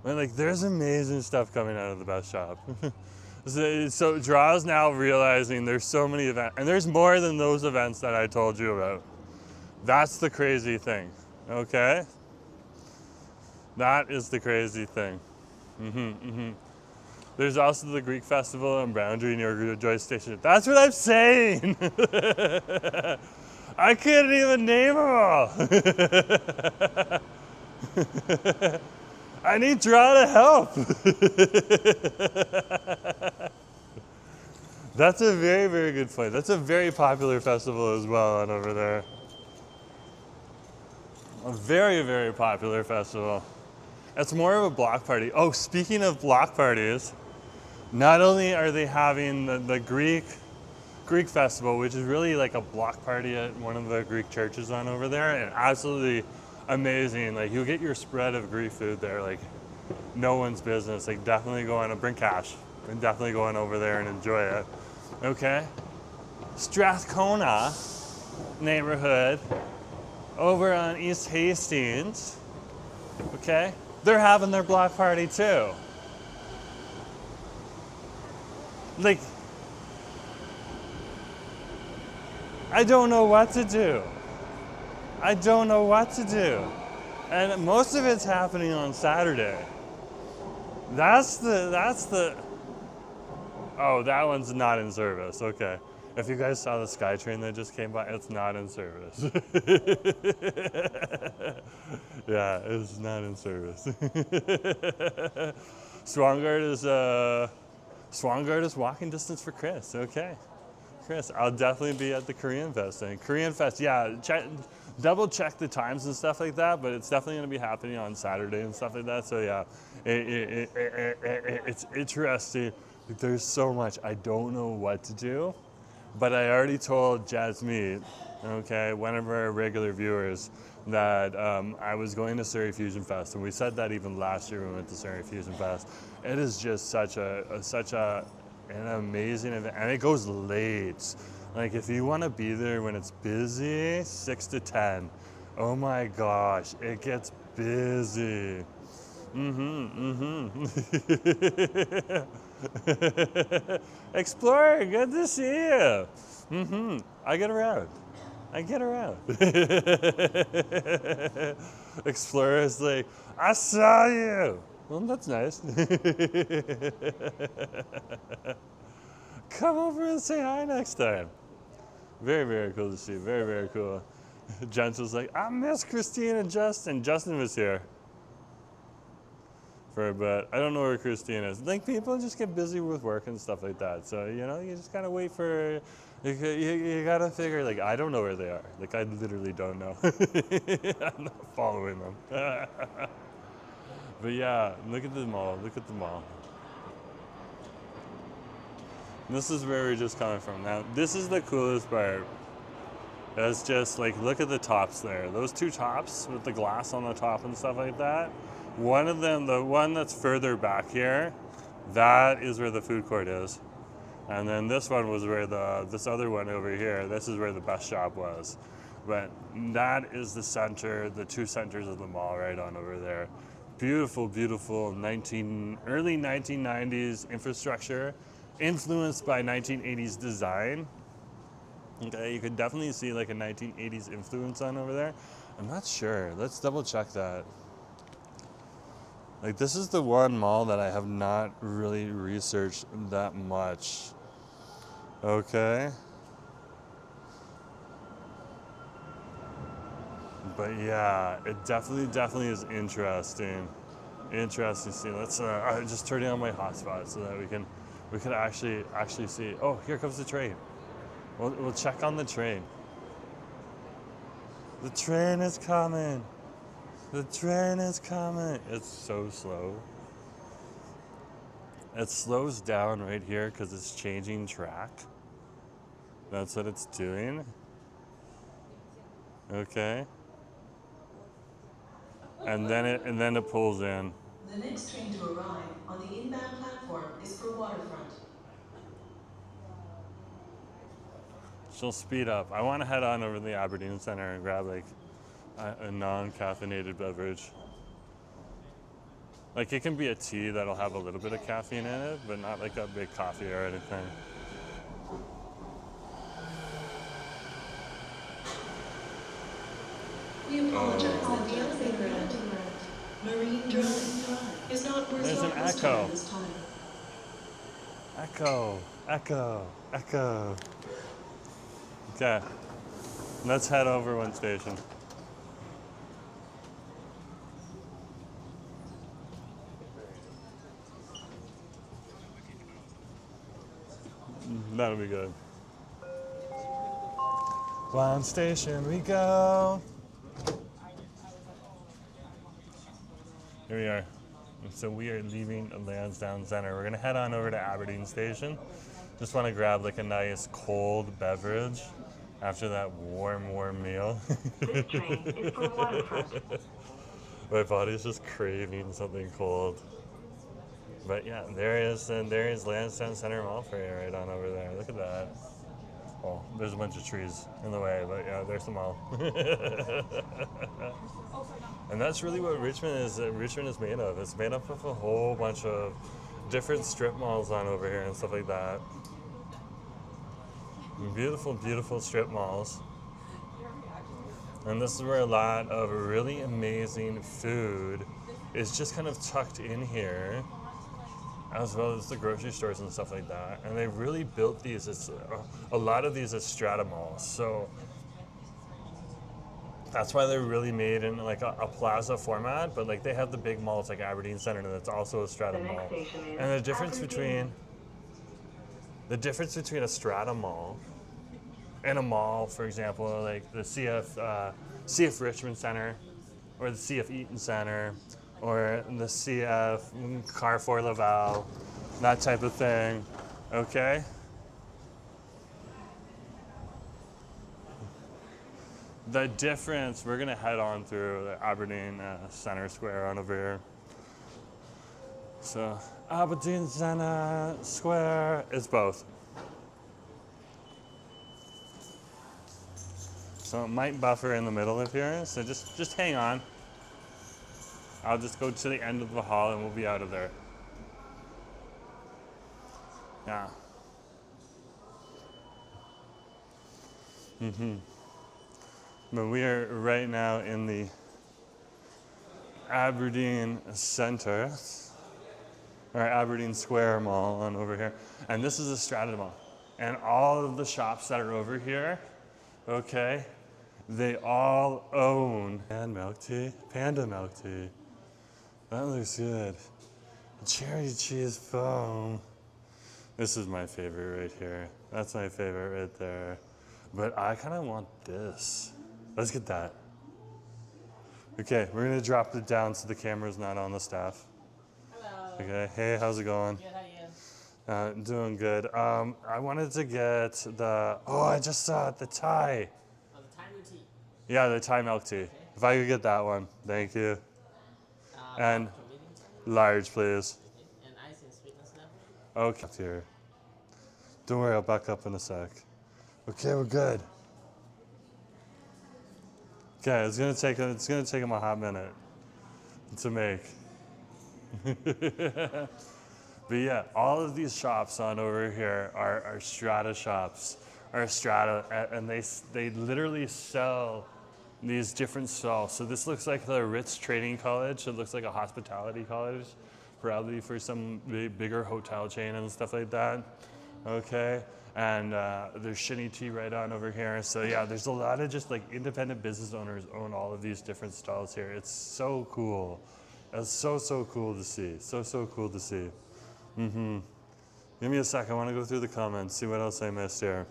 But like, there's amazing stuff coming out of the Best Shop. So Draw's now realizing there's so many events, and there's more than those events that I told you about. That's the crazy thing, okay? That is the crazy thing. There's also the Greek festival on Boundary near Joyce Station. That's what I'm saying. I couldn't even name them all. I need Draw to help. That's a very, very good point. That's a very popular festival as well on over there. A very, very popular festival. It's more of a block party. Oh, speaking of block parties, not only are they having the Greek festival, which is really like a block party at one of the Greek churches on over there, and absolutely amazing. Like you'll get your spread of Greek food there, like no one's business. Like definitely go on and bring cash and definitely go on over there and enjoy it. Okay, Strathcona neighborhood over on East Hastings. Okay, they're having their block party too. Like, I don't know what to do. I don't know what to do. And most of it's happening on Saturday. That's the, oh, that one's not in service, okay. If you guys saw the SkyTrain that just came by, it's not in service. Yeah, it's not in service. Swangard is walking distance for Chris, okay. Chris, I'll definitely be at the Korean Fest. And Korean Fest, yeah, double check the times and stuff like that, but it's definitely going to be happening on Saturday and stuff like that. So yeah, it's interesting. There's so much. I don't know what to do, but I already told Jasmine, okay, one of our regular viewers, that I was going to Surrey Fusion Fest, and we said that even last year when we went to Surrey Fusion Fest. It is just such an amazing event, and it goes late. Like if you want to be there when it's busy, 6 to 10. Oh my gosh, it gets busy. Explorer, good to see you. I get around. Explorer is like, I saw you. Well, that's nice. Come over and say hi next time. Very, very cool to see. Very, very cool. Jens was like, I miss Christine and Justin. Justin was here for a bit. I don't know where Christine is. Like, people just get busy with work and stuff like that. So, you know, you just gotta wait for, you gotta figure, like, I don't know where they are. Like, I literally don't know. I'm not following them. But yeah, look at the mall. This is where we're just coming from. Now, this is the coolest part. It's just like, look at the tops there. Those two tops with the glass on the top and stuff like that. One of them, the one that's further back here, that is where the food court is. And then this one was where this other one over here, this is where the bus shop was. But that is the center, the two centers of the mall right on over there. Beautiful, beautiful early 1990s infrastructure, influenced by 1980s design. Okay, you could definitely see like a 1980s influence on over there. I'm not sure. Let's double check that. Like, this is the one mall that I have not really researched that much. Okay. But yeah, it definitely is interesting. Interesting to see. Let's just turn on my hotspot so that we can actually see. Oh, here comes the train. We'll check on the train. The train is coming. The train is coming. It's so slow. It slows down right here because it's changing track. That's what it's doing. Okay. And then it pulls in. The next train to arrive on the inbound platform is for Waterfront. She'll speed up. I want to head on over to the Aberdeen Centre and grab like a non-caffeinated beverage. Like it can be a tea that'll have a little bit of caffeine in it, but not like a big coffee or anything. We apologize that the elevator Marine Drive is not where There's an stop echo. this time. Echo, echo, echo. Okay, let's head over one station. That'll be good. One station we go. Here we are. So we are leaving Lansdowne Centre. We're gonna head on over to Aberdeen Station. Just want to grab like a nice cold beverage after that warm meal. This train is for Waterfront. My body's just craving something cold. But yeah, there is Lansdowne Centre Mall for you right on over there. Look at that. Oh, there's a bunch of trees in the way, but yeah, there's the mall. And that's really what Richmond is made of. It's made up of a whole bunch of different strip malls on over here and stuff like that. Beautiful, beautiful strip malls. And this is where a lot of really amazing food is just kind of tucked in here, as well as the grocery stores and stuff like that. And they really built these as a lot of these as strata malls. So that's why they're really made in like a plaza format, but like they have the big malls like Aberdeen Centre, and that's also a strata mall. And the difference between a strata mall and a mall, for example, like the CF Richmond Centre, or the CF Eaton Centre, or the CF Carrefour Laval, that type of thing, okay? The difference, we're gonna head on through the Aberdeen Centre Square on over here. So, Aberdeen Centre Square is both. So it might buffer in the middle of here, so just hang on. I'll just go to the end of the hall and we'll be out of there. Yeah. But we are right now in the Aberdeen Centre, or Aberdeen Square Mall on over here. And this is a strata mall. And all of the shops that are over here, okay, they all own Panda milk tea. That looks good. Cherry cheese foam. This is my favorite right here. That's my favorite right there. But I kind of want this. Let's get that. Okay, we're gonna drop it down so the camera's not on the staff. Hello. Okay, hey, how's it going? Good, how are you? Doing good. I wanted to get I just saw it, the Thai. Oh, the Thai milk tea. Yeah, the Thai milk tea. Okay. If I could get that one, thank you. And medium time? large, please. Okay. And ice and sweetness level? Okay, here. Don't worry, I'll back up in a sec. Okay, we're good. Okay, it's gonna take them a hot minute to make. But yeah, all of these shops on over here are strata shops, and they literally sell these different stalls. So this looks like the Ritz Training College. It looks like a hospitality college, probably for some bigger hotel chain and stuff like that. Okay, and there's Shinny Tea right on over here. So yeah, there's a lot of just like independent business owners own all of these different stalls here. It's so cool. It's so cool to see. So cool to see. Give me a sec. I want to go through the comments, see what else I missed here.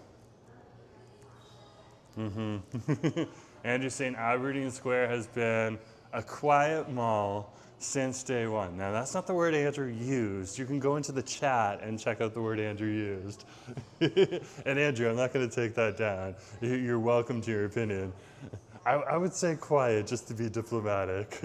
Andrew's saying Aberdeen Square has been a quiet mall since day one. Now, that's not the word Andrew used. You can go into the chat and check out the word Andrew used. And Andrew, I'm not going to take that down. You're welcome to your opinion. I would say quiet just to be diplomatic.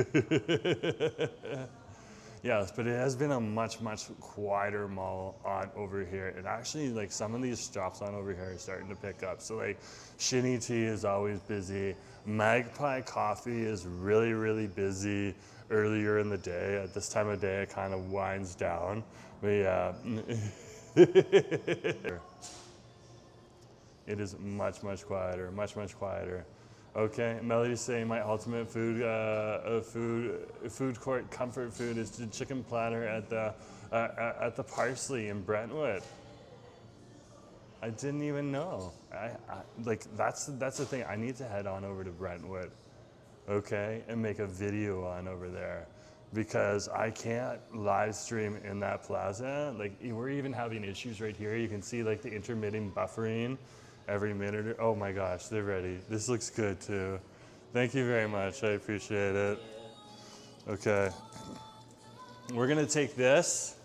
Yes, but it has been a much quieter mall on over here. And actually, like some of these shops on over here are starting to pick up. So like Shinny Tea is always busy. Magpie Coffee is really busy. earlier in the day. At this time of day, it kind of winds down. But yeah, it is much quieter, much quieter. Okay, Melody's saying my ultimate food court comfort food is the chicken platter at the Parsley in Brentwood. I didn't even know. Like that's the thing. I need to head on over to Brentwood, okay, and make a video on over there, because I can't live stream in that plaza. Like we're even having issues right here. You can see like the intermittent buffering every minute. Oh my gosh, they're ready. This looks good too. Thank you very much. I appreciate it. Okay, we're gonna take this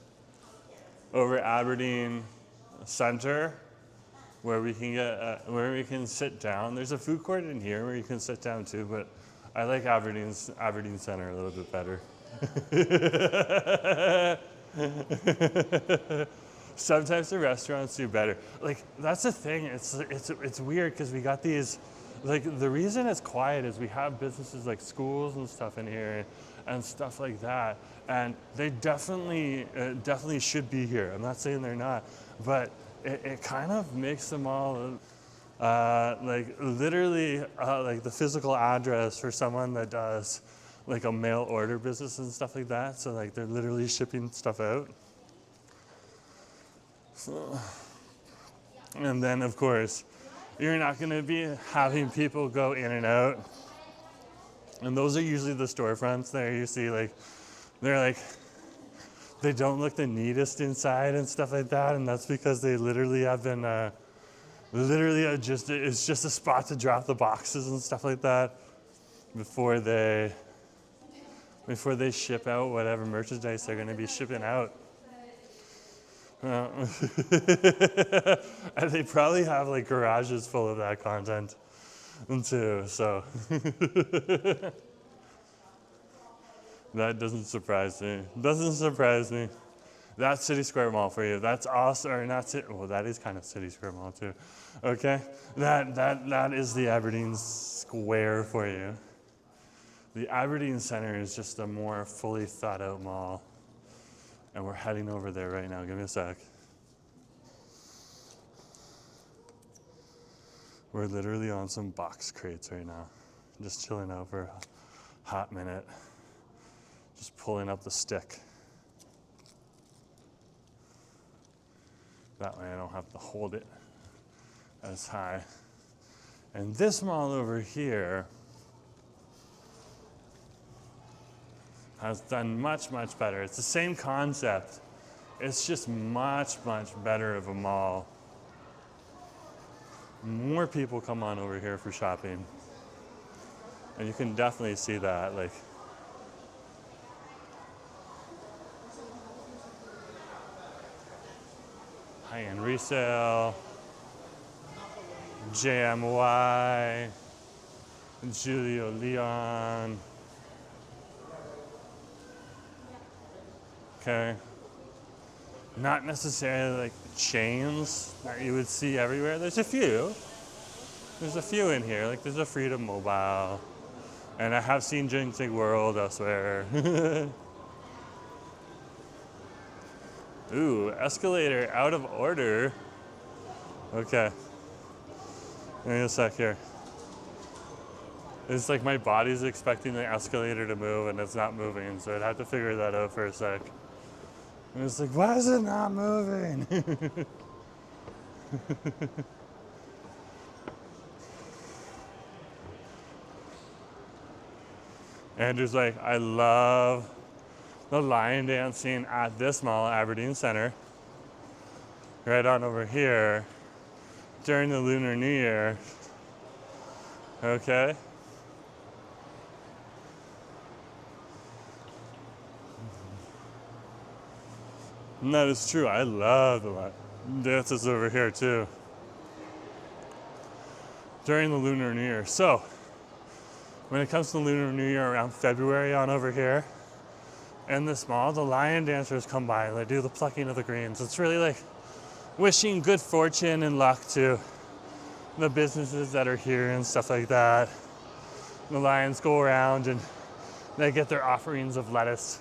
over Aberdeen Centre, where we can get where we can sit down. There's a food court in here where you can sit down too, but I like Aberdeen Centre a little bit better. Sometimes the restaurants do better. Like that's the thing. It's weird because we got these. Like the reason it's quiet is we have businesses like schools and stuff in here, and stuff like that, and they definitely should be here. I'm not saying they're not, but it kind of makes them all like literally like the physical address for someone that does like a mail order business and stuff like that. So like they're literally shipping stuff out. So, and then of course, you're not going to be having people go in and out. And those are usually the storefronts there. You see, like, they're like, they don't look the neatest inside and stuff like that. And that's because they literally have been, it's just a spot to drop the boxes and stuff like that before they ship out whatever merchandise they're going to be shipping out. And they probably have like garages full of that content too, so that doesn't surprise me. That's City Square Mall for you. That's also, or not City, well, that is kind of City Square Mall too. Okay, that is the Aberdeen Square for you. The Aberdeen Centre is just a more fully thought out mall. And we're heading over there right now. Give me a sec. We're literally on some box crates right now. Just chilling out for a hot minute. Just pulling up the stick. That way I don't have to hold it as high. And this mall over here has done much better. It's the same concept. It's just much better of a mall. More people come on over here for shopping. And you can definitely see that. Like, high-end resale, JMY, Julio Leon. Okay. Not necessarily like chains that you would see everywhere. There's a few. There's a few in here. Like there's a Freedom Mobile. And I have seen Ginseng World elsewhere. Ooh, escalator out of order. Okay. Give me a sec here. It's like my body's expecting the escalator to move and it's not moving, so I'd have to figure that out for a sec. And it's like, why is it not moving? Andrew's like, I love the lion dancing at this mall, Aberdeen Centre. Right on over here during the Lunar New Year. Okay. And that is true. I love the lion dances over here too. During the Lunar New Year. So, when it comes to Lunar New Year around February on over here, in this mall, the lion dancers come by and they do the plucking of the greens. It's really like wishing good fortune and luck to the businesses that are here and stuff like that. The lions go around and they get their offerings of lettuce.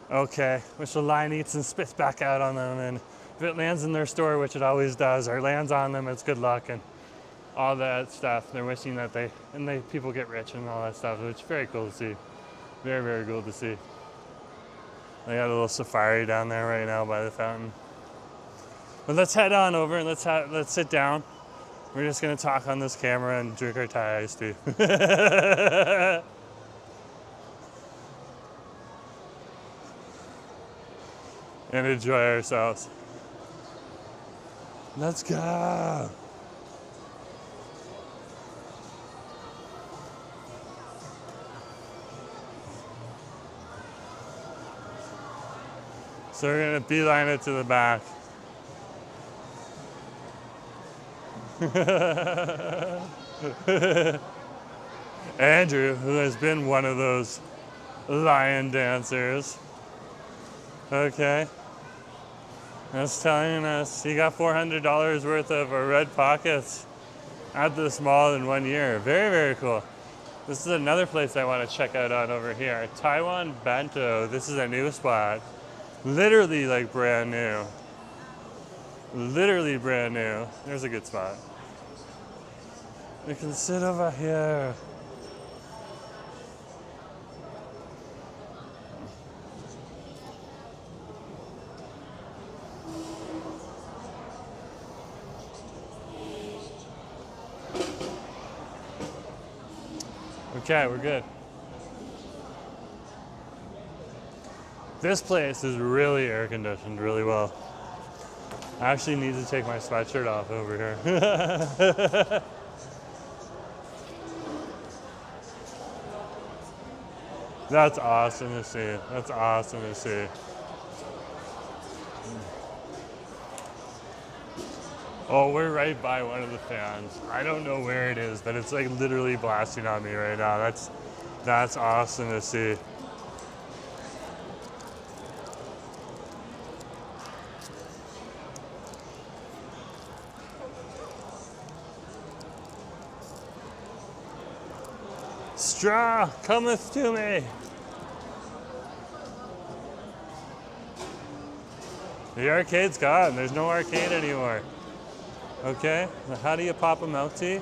Okay, which the lion eats and spits back out on them, and if it lands in their store, which it always does, or lands on them, it's good luck and all that stuff. They're wishing that people get rich and all that stuff, which is very cool to see. Very, very cool to see. They got a little safari down there right now by the fountain. But let's head on over and let's sit down. We're just gonna talk on this camera and drink our Thai iced tea. And enjoy ourselves. Let's go. So we're gonna beeline it to the back. Andrew, who has been one of those lion dancers, okay, that's telling us he got $400 worth of red pockets at this mall in 1 year. Very, very cool. This is another place I want to check out on over here. Taiwan Bento. This is a new spot. Literally like brand new. Literally brand new. There's a good spot. We can sit over here. Okay, we're good. This place is really air conditioned really well. I actually need to take my sweatshirt off over here. That's awesome to see. That's awesome to see. Oh, we're right by one of the fans. I don't know where it is, but it's like literally blasting on me right now. That's awesome to see. Straw cometh to me. The arcade's gone. There's no arcade anymore. Okay, now how do you pop a milk tea?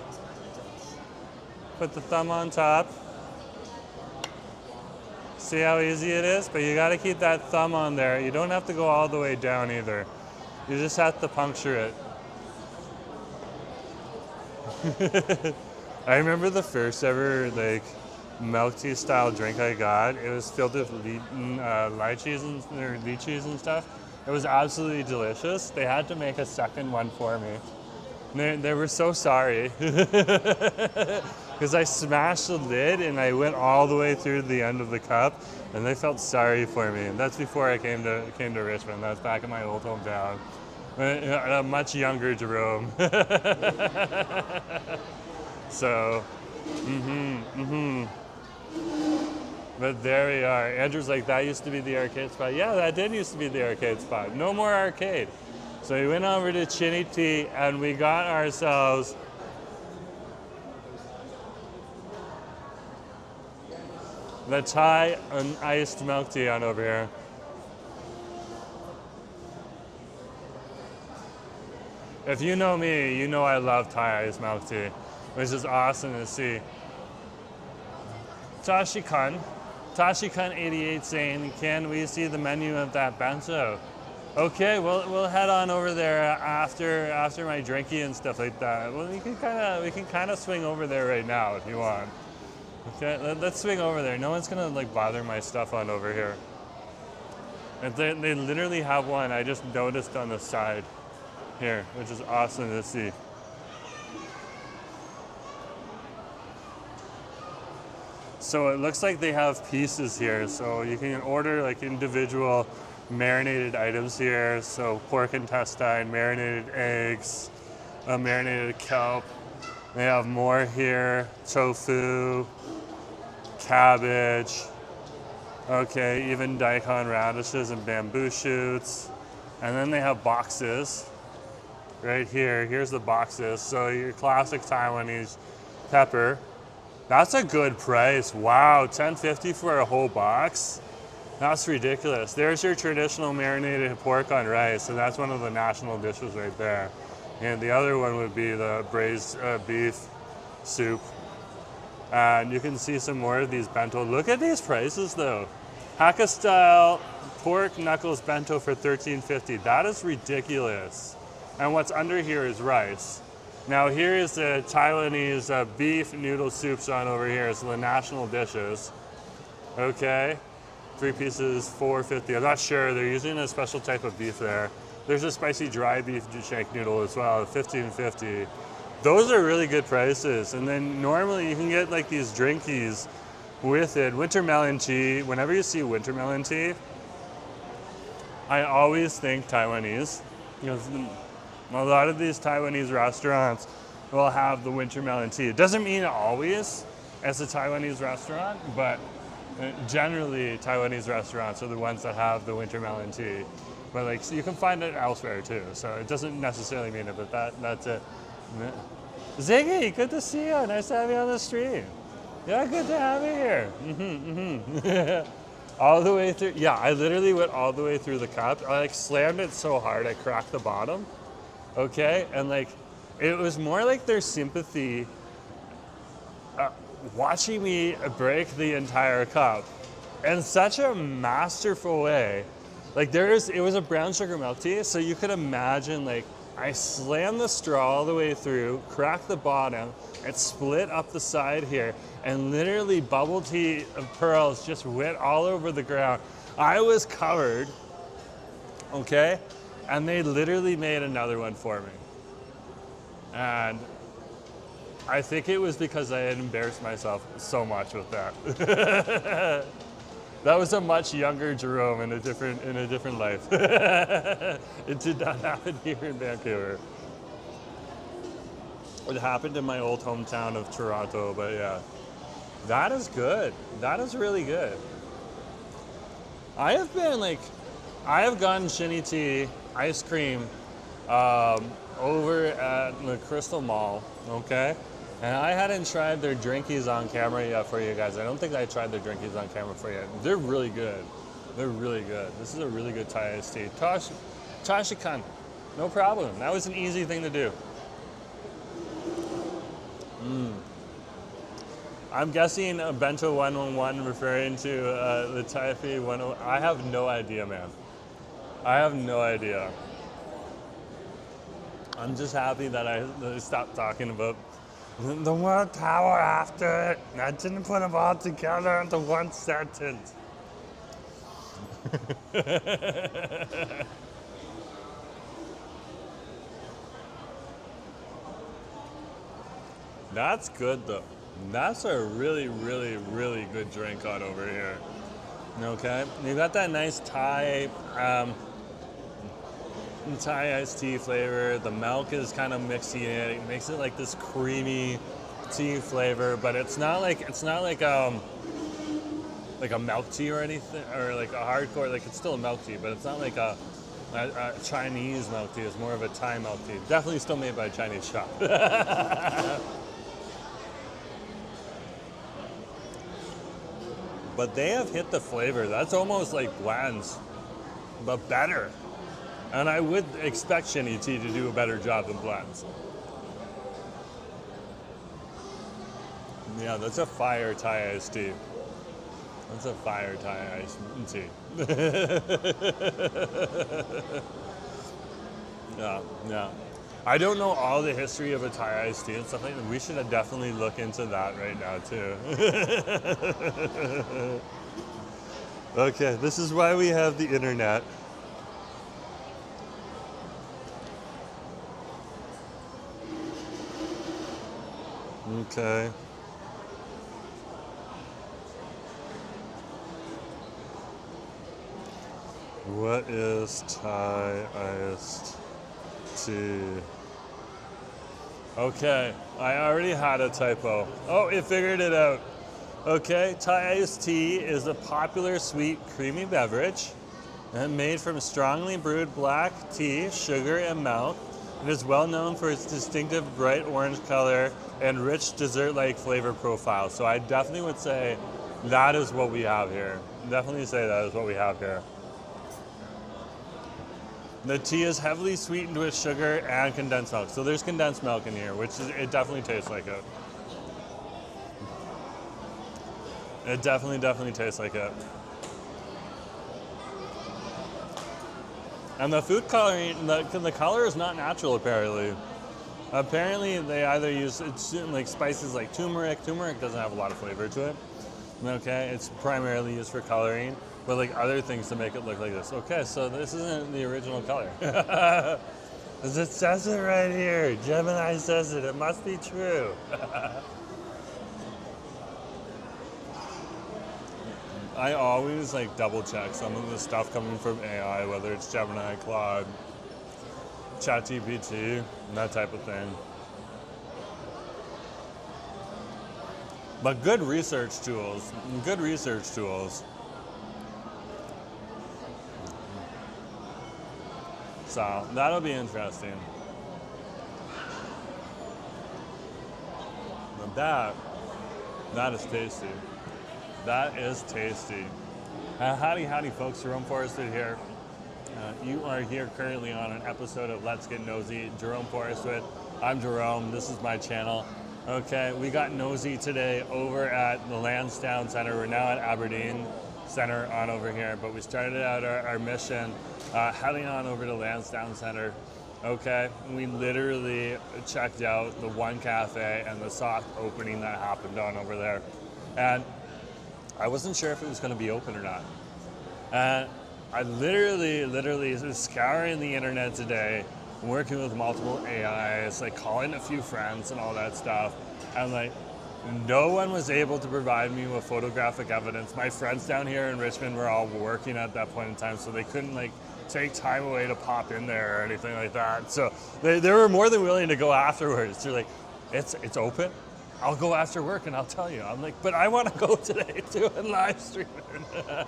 Put the thumb on top. See how easy it is? But you gotta keep that thumb on there. You don't have to go all the way down either. You just have to puncture it. I remember the first ever like milk tea style drink I got. It was filled with lychees and stuff. It was absolutely delicious. They had to make a second one for me. They were so sorry because I smashed the lid and I went all the way through the end of the cup, and they felt sorry for me. And that's before I came to Richmond. That's back in my old hometown. A much younger Jerome. So, But there we are. Andrew's like, that used to be the arcade spot. Yeah, that did used to be the arcade spot. No more arcade. So we went over to Chinny Tea and we got ourselves the Thai iced milk tea on over here. If you know me, you know I love Thai iced milk tea, which is awesome to see. Tashi-kun 88 saying, can we see the menu of that bento? Okay, we'll head on over there after my drinky and stuff like that. Well, we can kind of swing over there right now if you want. Okay, let's swing over there. No one's gonna like bother my stuff on over here. And they literally have one. I just noticed on the side here, which is awesome to see. So it looks like they have pieces here. So you can order like individual marinated items here. So pork intestine, marinated eggs, marinated kelp. They have more here, tofu, cabbage. Okay, even daikon radishes and bamboo shoots. And then they have boxes right here. Here's the boxes. So your classic Taiwanese pepper. That's a good price. Wow, $10.50 for a whole box? That's ridiculous. There's your traditional marinated pork on rice, and that's one of the national dishes right there. And the other one would be the braised beef soup. And you can see some more of these bento. Look at these prices though. Hakka style pork knuckles bento for $13.50. That is ridiculous. And what's under here is rice. Now here is the Taiwanese beef noodle soups on over here. So the national dishes. Okay, 3 pieces, $4.50. I'm not sure. They're using a special type of beef there. There's a spicy dry beef shank noodle as well, $15.50. Those are really good prices. And then normally you can get like these drinkies with it. Winter melon tea. Whenever you see winter melon tea, I always think Taiwanese. A lot of these Taiwanese restaurants will have the winter melon tea. It doesn't mean always as a Taiwanese restaurant, but generally Taiwanese restaurants are the ones that have the winter melon tea. But like, so you can find it elsewhere too. So it doesn't necessarily mean it, but that's it. Ziggy, good to see you. Nice to have you on the stream. Yeah, good to have you here. All the way through. Yeah, I literally went all the way through the cup. I like slammed it so hard I cracked the bottom. Okay, and like, it was more like their sympathy watching me break the entire cup in such a masterful way. Like it was a brown sugar milk tea, so you could imagine like, I slammed the straw all the way through, cracked the bottom, it split up the side here, and literally bubble tea pearls just went all over the ground. I was covered, okay? And they literally made another one for me. And I think it was because I had embarrassed myself so much with that. That was a much younger Jerome in a different life. It did not happen here in Vancouver. It happened in my old hometown of Toronto, but yeah. That is good. That is really good. I have gotten shinny tea, ice cream, over at the Crystal Mall, okay? And I hadn't tried their drinkies on camera yet for you guys. I don't think I tried their drinkies on camera for you. They're really good. They're really good. This is a really good Thai iced tea. Tashikan, no problem. That was an easy thing to do. I'm guessing Bento 111 referring to the Taipei 101. I have no idea, man. I have no idea. I'm just happy that I stopped talking about the World Tower after it. I didn't put them all together into one sentence. That's good though. That's a really, really, really good drink on over here. Okay, you got that nice Thai iced tea flavor. The milk is kind of mixing it. It makes it like this creamy tea flavor, but it's not like a milk tea or anything, or like a hardcore. Like it's still a milk tea, but it's not like a Chinese milk tea. It's more of a Thai milk tea. Definitely still made by a Chinese shop. But they have hit the flavor. That's almost like blends, but better. And I would expect Shinny Tea to do a better job than blends. Yeah, that's a fire Thai iced tea. That's a fire Thai iced tea. Yeah. I don't know all the history of a Thai iced tea and stuff like that. We should definitely look into that right now too. Okay, this is why we have the internet. Okay. What is Thai iced tea? Okay, I already had a typo. Oh, it figured it out. Okay, Thai iced tea is a popular sweet, creamy beverage and made from strongly brewed black tea, sugar, and milk. It is well known for its distinctive bright orange color and rich dessert-like flavor profile. So I definitely would say that is what we have here. Definitely say that is what we have here. The tea is heavily sweetened with sugar and condensed milk. So there's condensed milk in here, which is, it definitely tastes like it. It definitely tastes like it. And the food coloring, the color is not natural apparently. Apparently they either use like spices like turmeric. Turmeric doesn't have a lot of flavor to it. Okay, it's primarily used for coloring, but like other things to make it look like this. Okay, so this isn't the original color. It says it right here. Gemini says it. It must be true. I always like double check some of the stuff coming from AI, whether it's Gemini, Claude, ChatGPT, that type of thing. But good research tools, So that'll be interesting. But that is tasty. That is tasty. Howdy folks, Jerome Forestwood here. You are here currently on an episode of Let's Get Nosy. Jerome Forestwood. I'm Jerome, this is my channel. Okay, we got nosy today over at the Lansdowne Centre. We're now at Aberdeen Centre on over here, but we started out our mission heading on over to Lansdowne Centre. Okay, we literally checked out the one cafe and the soft opening that happened on over there. And I wasn't sure if it was going to be open or not. And I literally was scouring the internet today, working with multiple AIs, like calling a few friends and all that stuff. And like, no one was able to provide me with photographic evidence. My friends down here in Richmond were all working at that point in time, so they couldn't like take time away to pop in there or anything like that. So they were more than willing to go afterwards. They're like, it's open? I'll go after work and I'll tell you. I'm like, but I want to go today too and live stream it.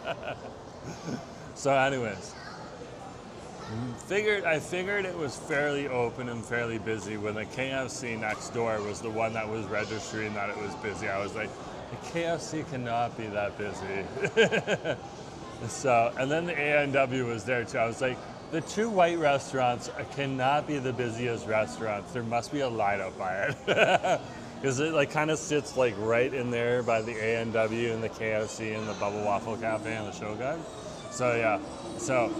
So anyways, I figured it was fairly open and fairly busy when the KFC next door was the one that was registering that it was busy. I was like, the KFC cannot be that busy. So, and then the A&W was there too. I was like, the two white restaurants cannot be the busiest restaurants. There must be a lineup by it. Because it like kind of sits like right in there by the A&W and the KFC and the Bubble Waffle Cafe and the Shogun. So yeah, so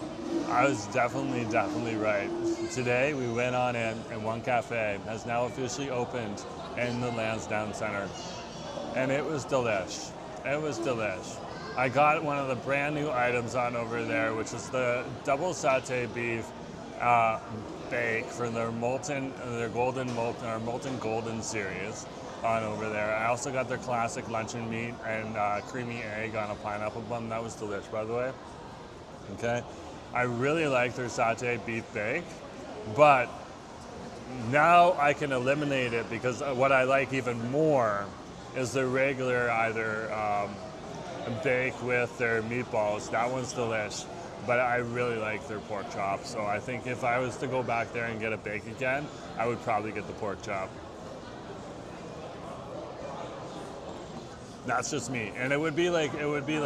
I was definitely right. Today we went on in and one cafe has now officially opened in the Lansdowne Centre. And it was delish. It was delish. I got one of the brand new items on over there, which is the double Saté beef bake for their molten golden series on over there. I also got their classic luncheon meat and creamy egg on a pineapple bun. That was delish, by the way. Okay, I really like their Saté beef bake, but now I can eliminate it because what I like even more is their regular either bake with their meatballs. That one's delish. But I really like their pork chop, so I think if I was to go back there and get a bake again, I would probably get the pork chop. That's just me, and it would be like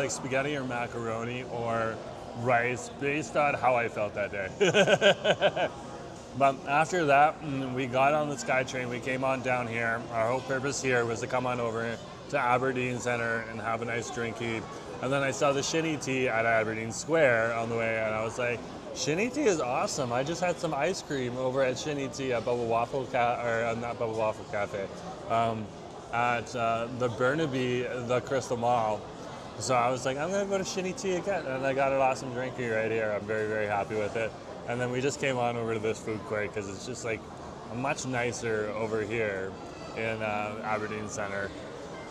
spaghetti or macaroni or rice, based on how I felt that day. But after that, we got on the SkyTrain. We came on down here. Our whole purpose here was to come on over to Aberdeen Centre and have a nice drinky. And then I saw the shinny tea at Aberdeen Square on the way, and I was like, shinny tea is awesome. I just had some ice cream over at shinny tea at Bubble Waffle not Bubble Waffle Cafe, at the Burnaby, the Crystal Mall. So I was like, I'm gonna go to shinny tea again, and I got an awesome drinky right here. I'm very happy with it. And then we just came on over to this food court because it's just like much nicer over here in Aberdeen Centre.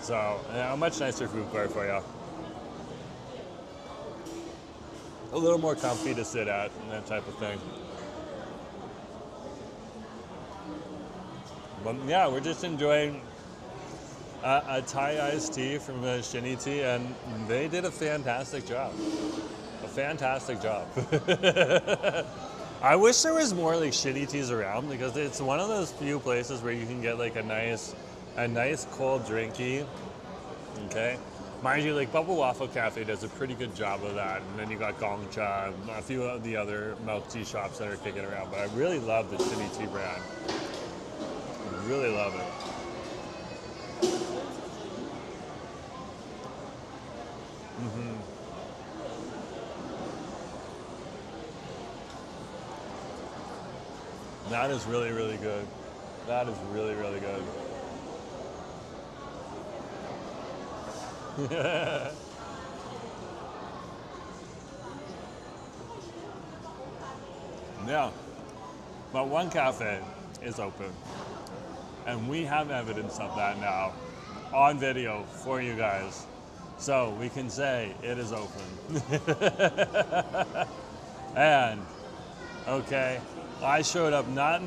So a much nicer food court for you. A little more comfy to sit at and that type of thing. But yeah, we're just enjoying a Thai iced tea from the Shinny Tea, and they did a fantastic job. A fantastic job. I wish there was more like shitty teas around because it's one of those few places where you can get like a nice cold drinky. Okay. Mind you, like Bubble Waffle Cafe does a pretty good job of that. And then you got Gong Cha, a few of the other milk tea shops that are kicking around. But I really love the Shitty Tea brand. I really love it. That is really, really good. That is really, really good. Yeah, but one cafe is open, and we have evidence of that now on video for you guys, so we can say it is open. And okay, I showed up not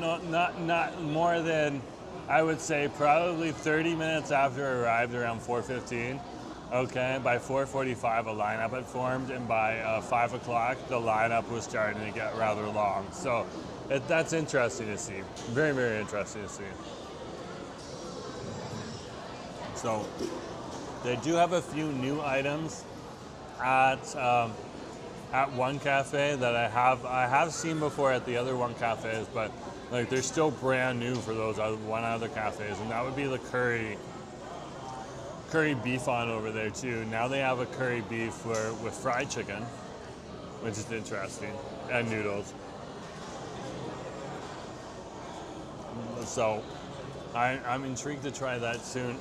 more than, I would say, probably 30 minutes after I arrived, around 4:15. Okay, by 4:45 a lineup had formed, and by 5 o'clock the lineup was starting to get rather long. So that's interesting to see. Very, very interesting to see. So they do have a few new items at one cafe that I have seen before at the other one cafes, but like they're still brand new for those other cafes, and that would be the curry beef on over there too. Now they have a curry beef with fried chicken, which is interesting, and noodles. So I'm intrigued to try that soon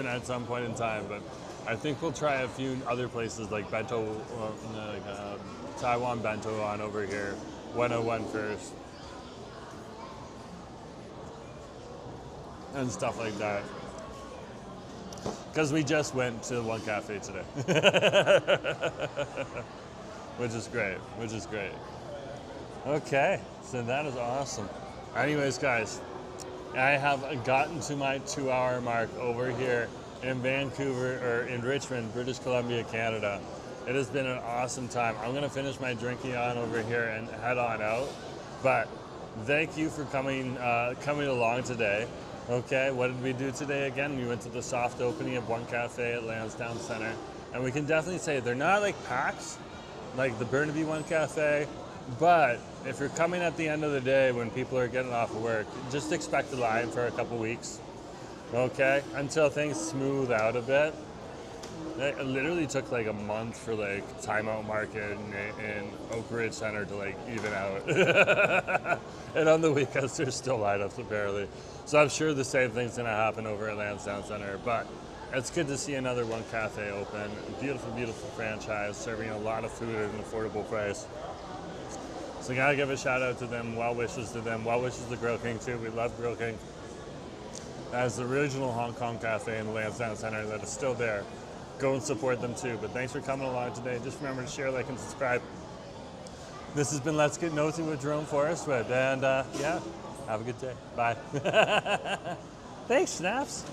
at some point in time, but I think we'll try a few other places like bento, Taiwan bento on over here, 101 first, and stuff like that. Because we just went to one cafe today, which is great, Okay, so that is awesome. Anyways, guys, I have gotten to my 2-hour mark over here in Vancouver, or in Richmond, British Columbia, Canada. It has been an awesome time. I'm gonna finish my drinking on over here and head on out. But thank you for coming along today. Okay, what did we do today again? We went to the soft opening of one cafe at Lansdowne Centre, and we can definitely say they're not like packed, like the Burnaby One Cafe, but if you're coming at the end of the day when people are getting off of work, just expect a line for a couple weeks, okay, until things smooth out a bit. It literally took like a month for like Timeout Market in Oak Ridge Center to like even out. And on the weekends there's still lineups apparently. So I'm sure the same thing's gonna happen over at Lansdowne Centre. But it's good to see another one cafe open. Beautiful, beautiful franchise, serving a lot of food at an affordable price. So gotta give a shout out to them, well wishes to them, well wishes to Grill King too. We love Grill King. As the original Hong Kong cafe in the Lansdowne Centre that is still there. Go and support them too. But thanks for coming along today. Just remember to share, like, and subscribe. This has been Let's Get Nosy with Jerome Forestwood. And yeah, have a good day. Bye. Thanks, Snaps.